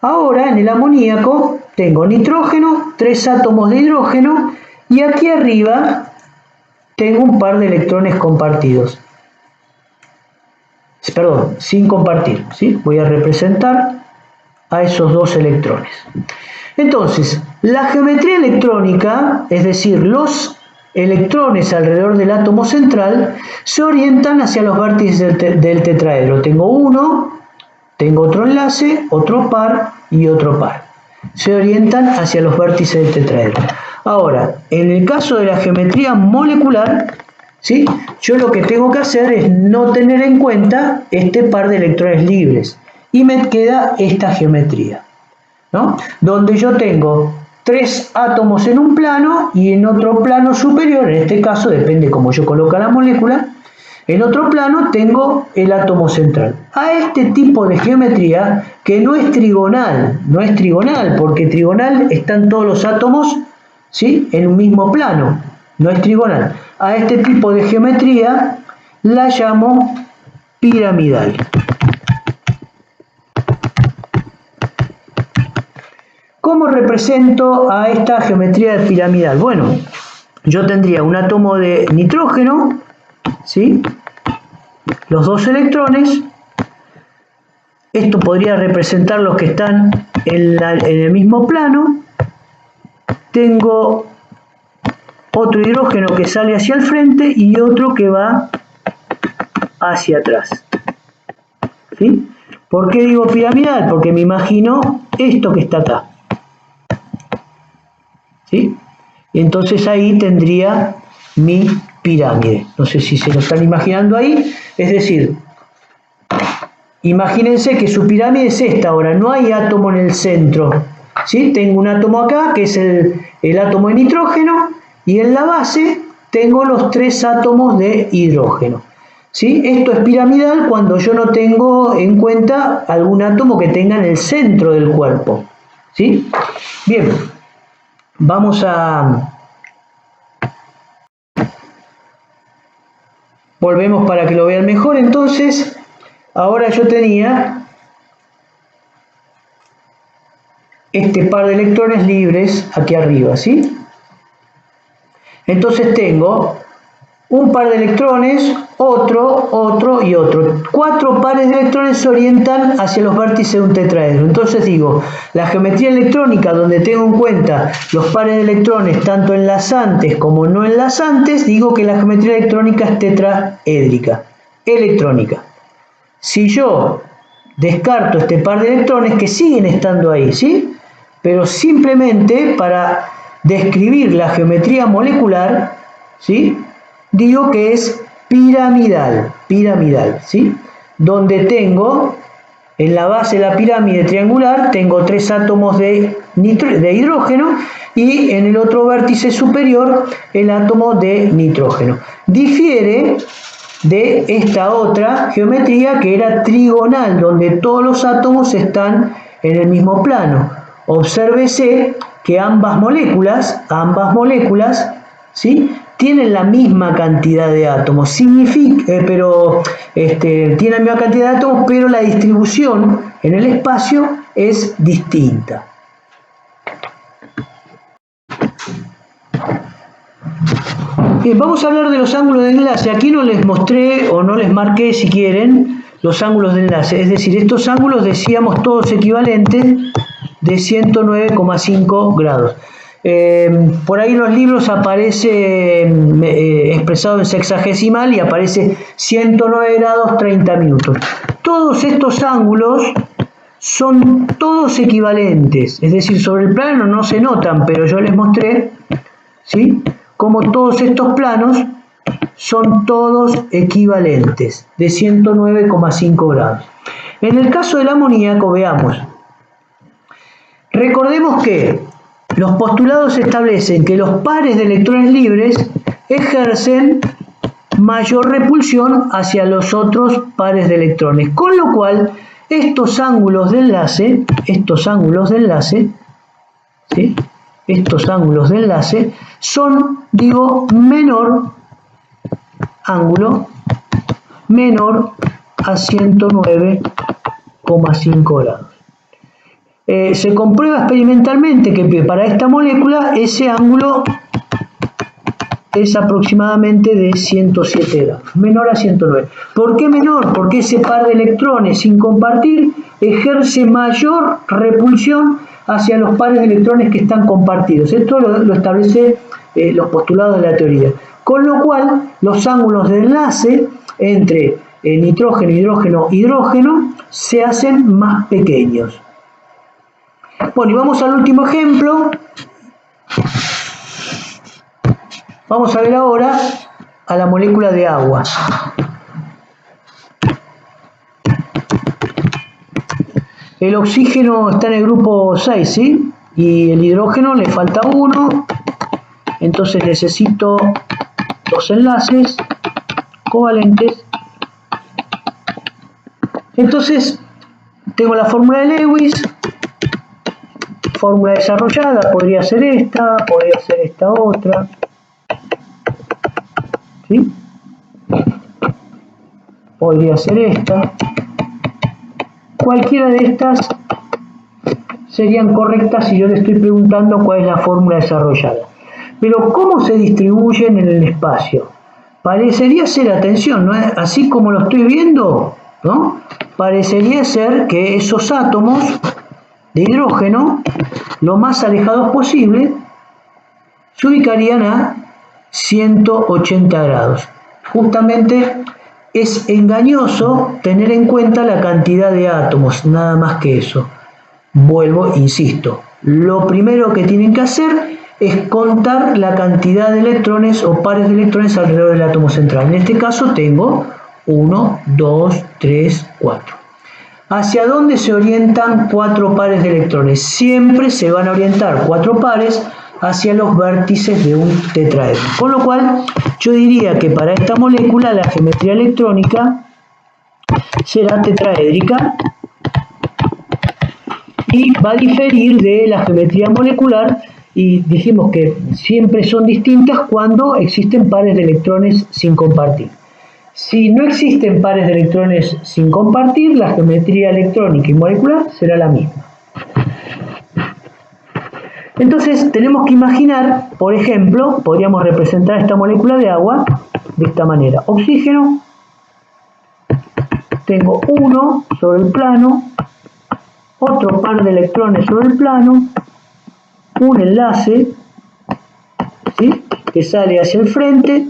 Ahora en el amoníaco tengo nitrógeno, 3 átomos de hidrógeno y aquí arriba tengo un par de electrones compartidos. Perdón, sin compartir, ¿sí? Voy a representar a esos 2 electrones. Entonces, la geometría electrónica, es decir, los electrones alrededor del átomo central, se orientan hacia los vértices del tetraedro. Tengo uno, tengo otro enlace, otro par y otro par. Se orientan hacia los vértices del tetraedro. Ahora, en el caso de la geometría molecular, ¿sí? Yo lo que tengo que hacer es no tener en cuenta este par de electrones libres y me queda esta geometría, ¿no? Donde yo tengo 3 átomos en un plano y en otro plano superior, en este caso depende cómo yo coloque la molécula, en otro plano tengo el átomo central. A este tipo de geometría, que no es trigonal, porque trigonal están todos los átomos, ¿sí? En un mismo plano, no es trigonal. A este tipo de geometría la llamo piramidal. ¿Cómo represento a esta geometría piramidal? Bueno, yo tendría un átomo de nitrógeno, ¿sí? Los 2 electrones. Esto podría representar los que están en el mismo plano. Tengo otro hidrógeno que sale hacia el frente y otro que va hacia atrás, ¿sí? ¿Por qué digo piramidal? Porque me imagino esto que está acá, ¿sí? Y entonces ahí tendría mi pirámide. No sé si se lo están imaginando ahí. Es decir, imagínense que su pirámide es esta ahora. No hay átomo en el centro, ¿sí? Tengo un átomo acá que es el átomo de nitrógeno. Y en la base tengo los 3 átomos de hidrógeno, ¿sí? Esto es piramidal cuando yo no tengo en cuenta algún átomo que tenga en el centro del cuerpo, ¿sí? Bien, vamos a... Volvemos para que lo vean mejor. Entonces, ahora yo tenía este par de electrones libres aquí arriba, ¿sí? Entonces tengo un par de electrones, otro y otro. 4 pares de electrones se orientan hacia los vértices de un tetraedro. Entonces digo, la geometría electrónica, donde tengo en cuenta los pares de electrones tanto enlazantes como no enlazantes, digo que la geometría electrónica es tetraédrica, electrónica. Si yo descarto este par de electrones que siguen estando ahí, ¿sí? Pero simplemente para describir la geometría molecular, ¿sí? Digo que es piramidal, ¿sí? Donde tengo, en la base de la pirámide triangular, tengo 3 átomos de hidrógeno y en el otro vértice superior el átomo de nitrógeno. Difiere de esta otra geometría que era trigonal, donde todos los átomos están en el mismo plano. Obsérvese que ambas moléculas, ¿sí? Tienen la misma cantidad de átomos, tienen la misma cantidad de átomos, pero la distribución en el espacio es distinta. Bien, vamos a hablar de los ángulos de enlace. Aquí no les mostré o no les marqué, si quieren, los ángulos de enlace. Es decir, estos ángulos decíamos todos equivalentes de 109,5 grados. Por ahí en los libros aparece expresado en sexagesimal y aparece 109 grados 30 minutos. Todos estos ángulos son todos equivalentes, es decir, sobre el plano no se notan, pero yo les mostré, ¿sí?, como todos estos planos son todos equivalentes, de 109,5 grados. En el caso del amoníaco, veamos. Recordemos que los postulados establecen que los pares de electrones libres ejercen mayor repulsión hacia los otros pares de electrones, con lo cual estos ángulos de enlace, ¿sí?, estos ángulos de enlace son, digo, menor a 109,5 grados. Se comprueba experimentalmente que para esta molécula ese ángulo es aproximadamente de 107 grados, menor a 109. ¿Por qué menor? Porque ese par de electrones sin compartir ejerce mayor repulsión hacia los pares de electrones que están compartidos. Esto lo establece los postulados de la teoría. Con lo cual, los ángulos de enlace entre nitrógeno, hidrógeno, hidrógeno se hacen más pequeños. Bueno, y vamos al último ejemplo. Vamos a ver ahora a la molécula de agua. El oxígeno está en el grupo 6, ¿sí? Y el hidrógeno le falta uno. Entonces necesito dos enlaces covalentes. Entonces tengo la fórmula de Lewis. Fórmula desarrollada, podría ser esta otra, ¿sí? Podría ser esta. Cualquiera de estas serían correctas si yo le estoy preguntando cuál es la fórmula desarrollada. Pero ¿cómo se distribuyen en el espacio? Parecería ser, atención, ¿no? Así como lo estoy viendo, ¿no? Parecería ser que esos átomos de hidrógeno, lo más alejados posible, se ubicarían a 180 grados. Justamente es engañoso tener en cuenta la cantidad de átomos, nada más que eso. Vuelvo, insisto, lo primero que tienen que hacer es contar la cantidad de electrones o pares de electrones alrededor del átomo central. En este caso tengo 1, 2, 3, 4. ¿Hacia dónde se orientan 4 pares de electrones? Siempre se van a orientar 4 pares hacia los vértices de un tetraedro. Con lo cual, yo diría que para esta molécula la geometría electrónica será tetraédrica y va a diferir de la geometría molecular, y dijimos que siempre son distintas cuando existen pares de electrones sin compartir. Si no existen pares de electrones sin compartir, la geometría electrónica y molecular será la misma. Entonces tenemos que imaginar, por ejemplo, podríamos representar esta molécula de agua de esta manera. Oxígeno, tengo uno sobre el plano, otro par de electrones sobre el plano, un enlace, ¿sí?, que sale hacia el frente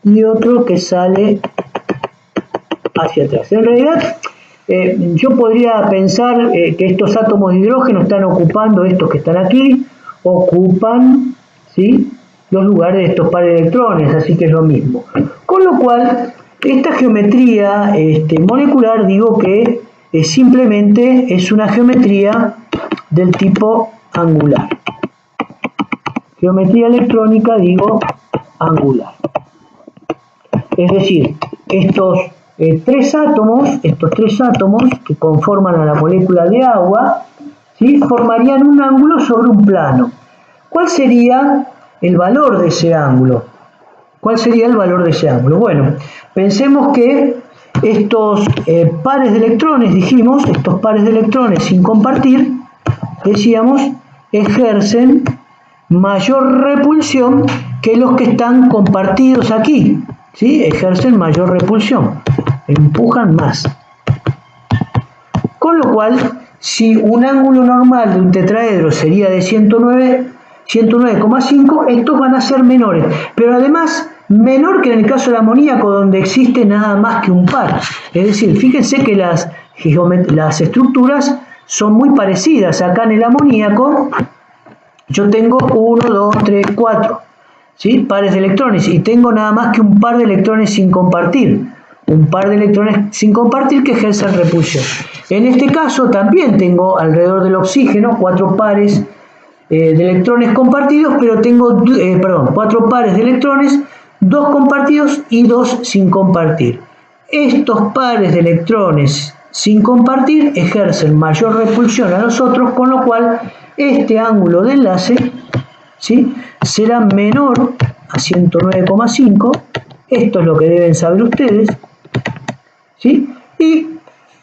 y otro que sale hacia atrás. En realidad, yo podría pensar que estos átomos de hidrógeno están ocupando, estos que están aquí, ocupan, ¿sí?, los lugares de estos pares de electrones, así que es lo mismo. Con lo cual, esta geometría molecular, digo que simplemente es una geometría del tipo angular. Geometría electrónica, digo, angular. Es decir, estos tres átomos que conforman a la molécula de agua, ¿sí?, formarían un ángulo sobre un plano. ¿Cuál sería el valor de ese ángulo? ¿Cuál sería el valor de ese ángulo? Bueno, pensemos que estos pares de electrones, dijimos, estos pares de electrones sin compartir, decíamos, ejercen mayor repulsión que los que están compartidos aquí, ¿sí? Ejercen mayor repulsión, empujan más. Con lo cual, si un ángulo normal de un tetraedro sería de 109 109,5, estos van a ser menores, pero además menor que en el caso del amoníaco, donde existe nada más que un par. Es decir, fíjense que las estructuras son muy parecidas. Acá en el amoníaco yo tengo 1, 2, 3, 4, ¿sí? Pares de electrones, y tengo nada más que un par de electrones sin compartir. Un par de electrones sin compartir que ejercen repulsión. En este caso también tengo alrededor del oxígeno 4 pares de electrones compartidos, pero tengo 4 pares de electrones, 2 compartidos y 2 sin compartir. Estos pares de electrones sin compartir ejercen mayor repulsión a los otros, con lo cual este ángulo de enlace, ¿sí?, será menor a 109,5. Esto es lo que deben saber ustedes, ¿sí? Y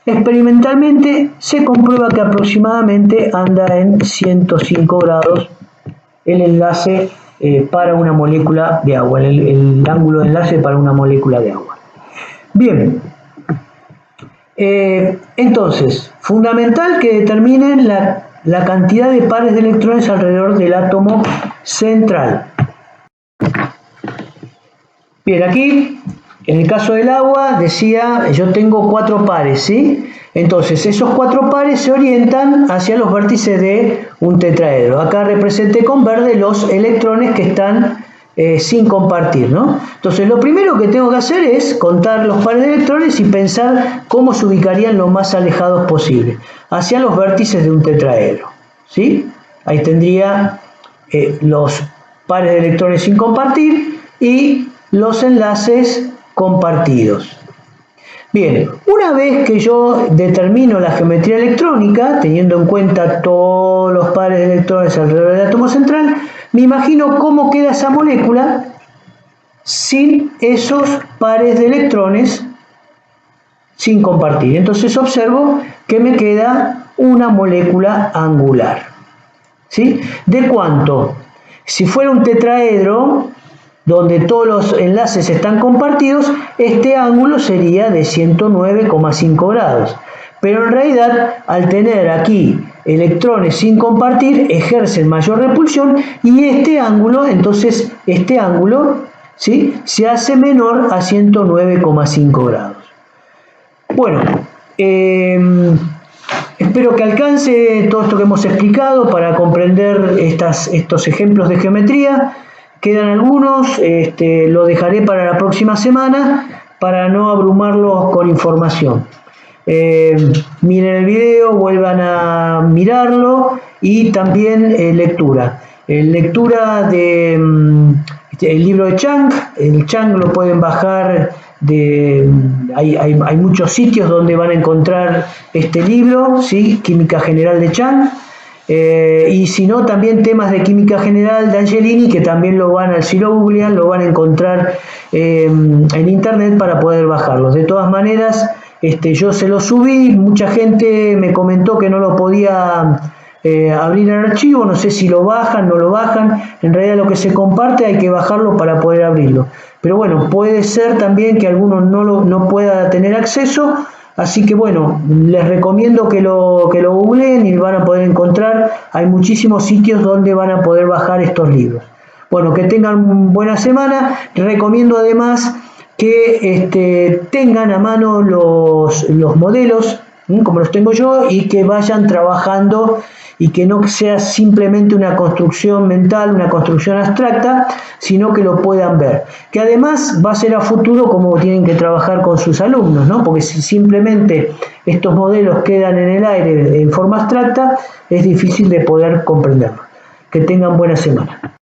experimentalmente se comprueba que aproximadamente anda en 105 grados el enlace para una molécula de agua, el ángulo de enlace para una molécula de agua. Bien, entonces, fundamental que determinen la cantidad de pares de electrones alrededor del átomo central. Bien, aquí, en el caso del agua, decía, yo tengo 4 pares, ¿sí? Entonces, esos 4 pares se orientan hacia los vértices de un tetraedro. Acá representé con verde los electrones que están sin compartir, ¿no? Entonces, lo primero que tengo que hacer es contar los pares de electrones y pensar cómo se ubicarían lo más alejados posible, hacia los vértices de un tetraedro, ¿sí? Ahí tendría los pares de electrones sin compartir y los enlaces compartidos. Bien, una vez que yo determino la geometría electrónica, teniendo en cuenta todos los pares de electrones alrededor del átomo central, me imagino cómo queda esa molécula sin esos pares de electrones sin compartir. Entonces observo que me queda una molécula angular, ¿sí? ¿De cuánto? Si fuera un tetraedro, donde todos los enlaces están compartidos, este ángulo sería de 109,5 grados. Pero en realidad, al tener aquí electrones sin compartir, ejercen mayor repulsión, y este ángulo, entonces, ¿sí?, se hace menor a 109,5 grados. Bueno, espero que alcance todo esto que hemos explicado para comprender estos ejemplos de geometría. Quedan algunos, lo dejaré para la próxima semana para no abrumarlos con información. Miren el video, vuelvan a mirarlo, y también lectura. Lectura del libro de Chang. El Chang lo pueden bajar, hay muchos sitios donde van a encontrar este libro, ¿sí? Química General de Chang. Y si no, también temas de química general de Angelini, que también si lo googlean, lo van a encontrar en internet para poder bajarlos. De todas maneras, yo se lo subí, mucha gente me comentó que no lo podía abrir el archivo, no sé si lo bajan, no lo bajan. En realidad lo que se comparte hay que bajarlo para poder abrirlo. Pero bueno, puede ser también que alguno no pueda tener acceso. Así que bueno, les recomiendo que lo googleen y van a poder encontrar. Hay muchísimos sitios donde van a poder bajar estos libros. Bueno, que tengan buena semana. Recomiendo además que tengan a mano los modelos, como los tengo yo, y que vayan trabajando, y que no sea simplemente una construcción mental, una construcción abstracta, sino que lo puedan ver. Que además va a ser a futuro como tienen que trabajar con sus alumnos, ¿no? Porque si simplemente estos modelos quedan en el aire en forma abstracta, es difícil de poder comprenderlo. Que tengan buena semana.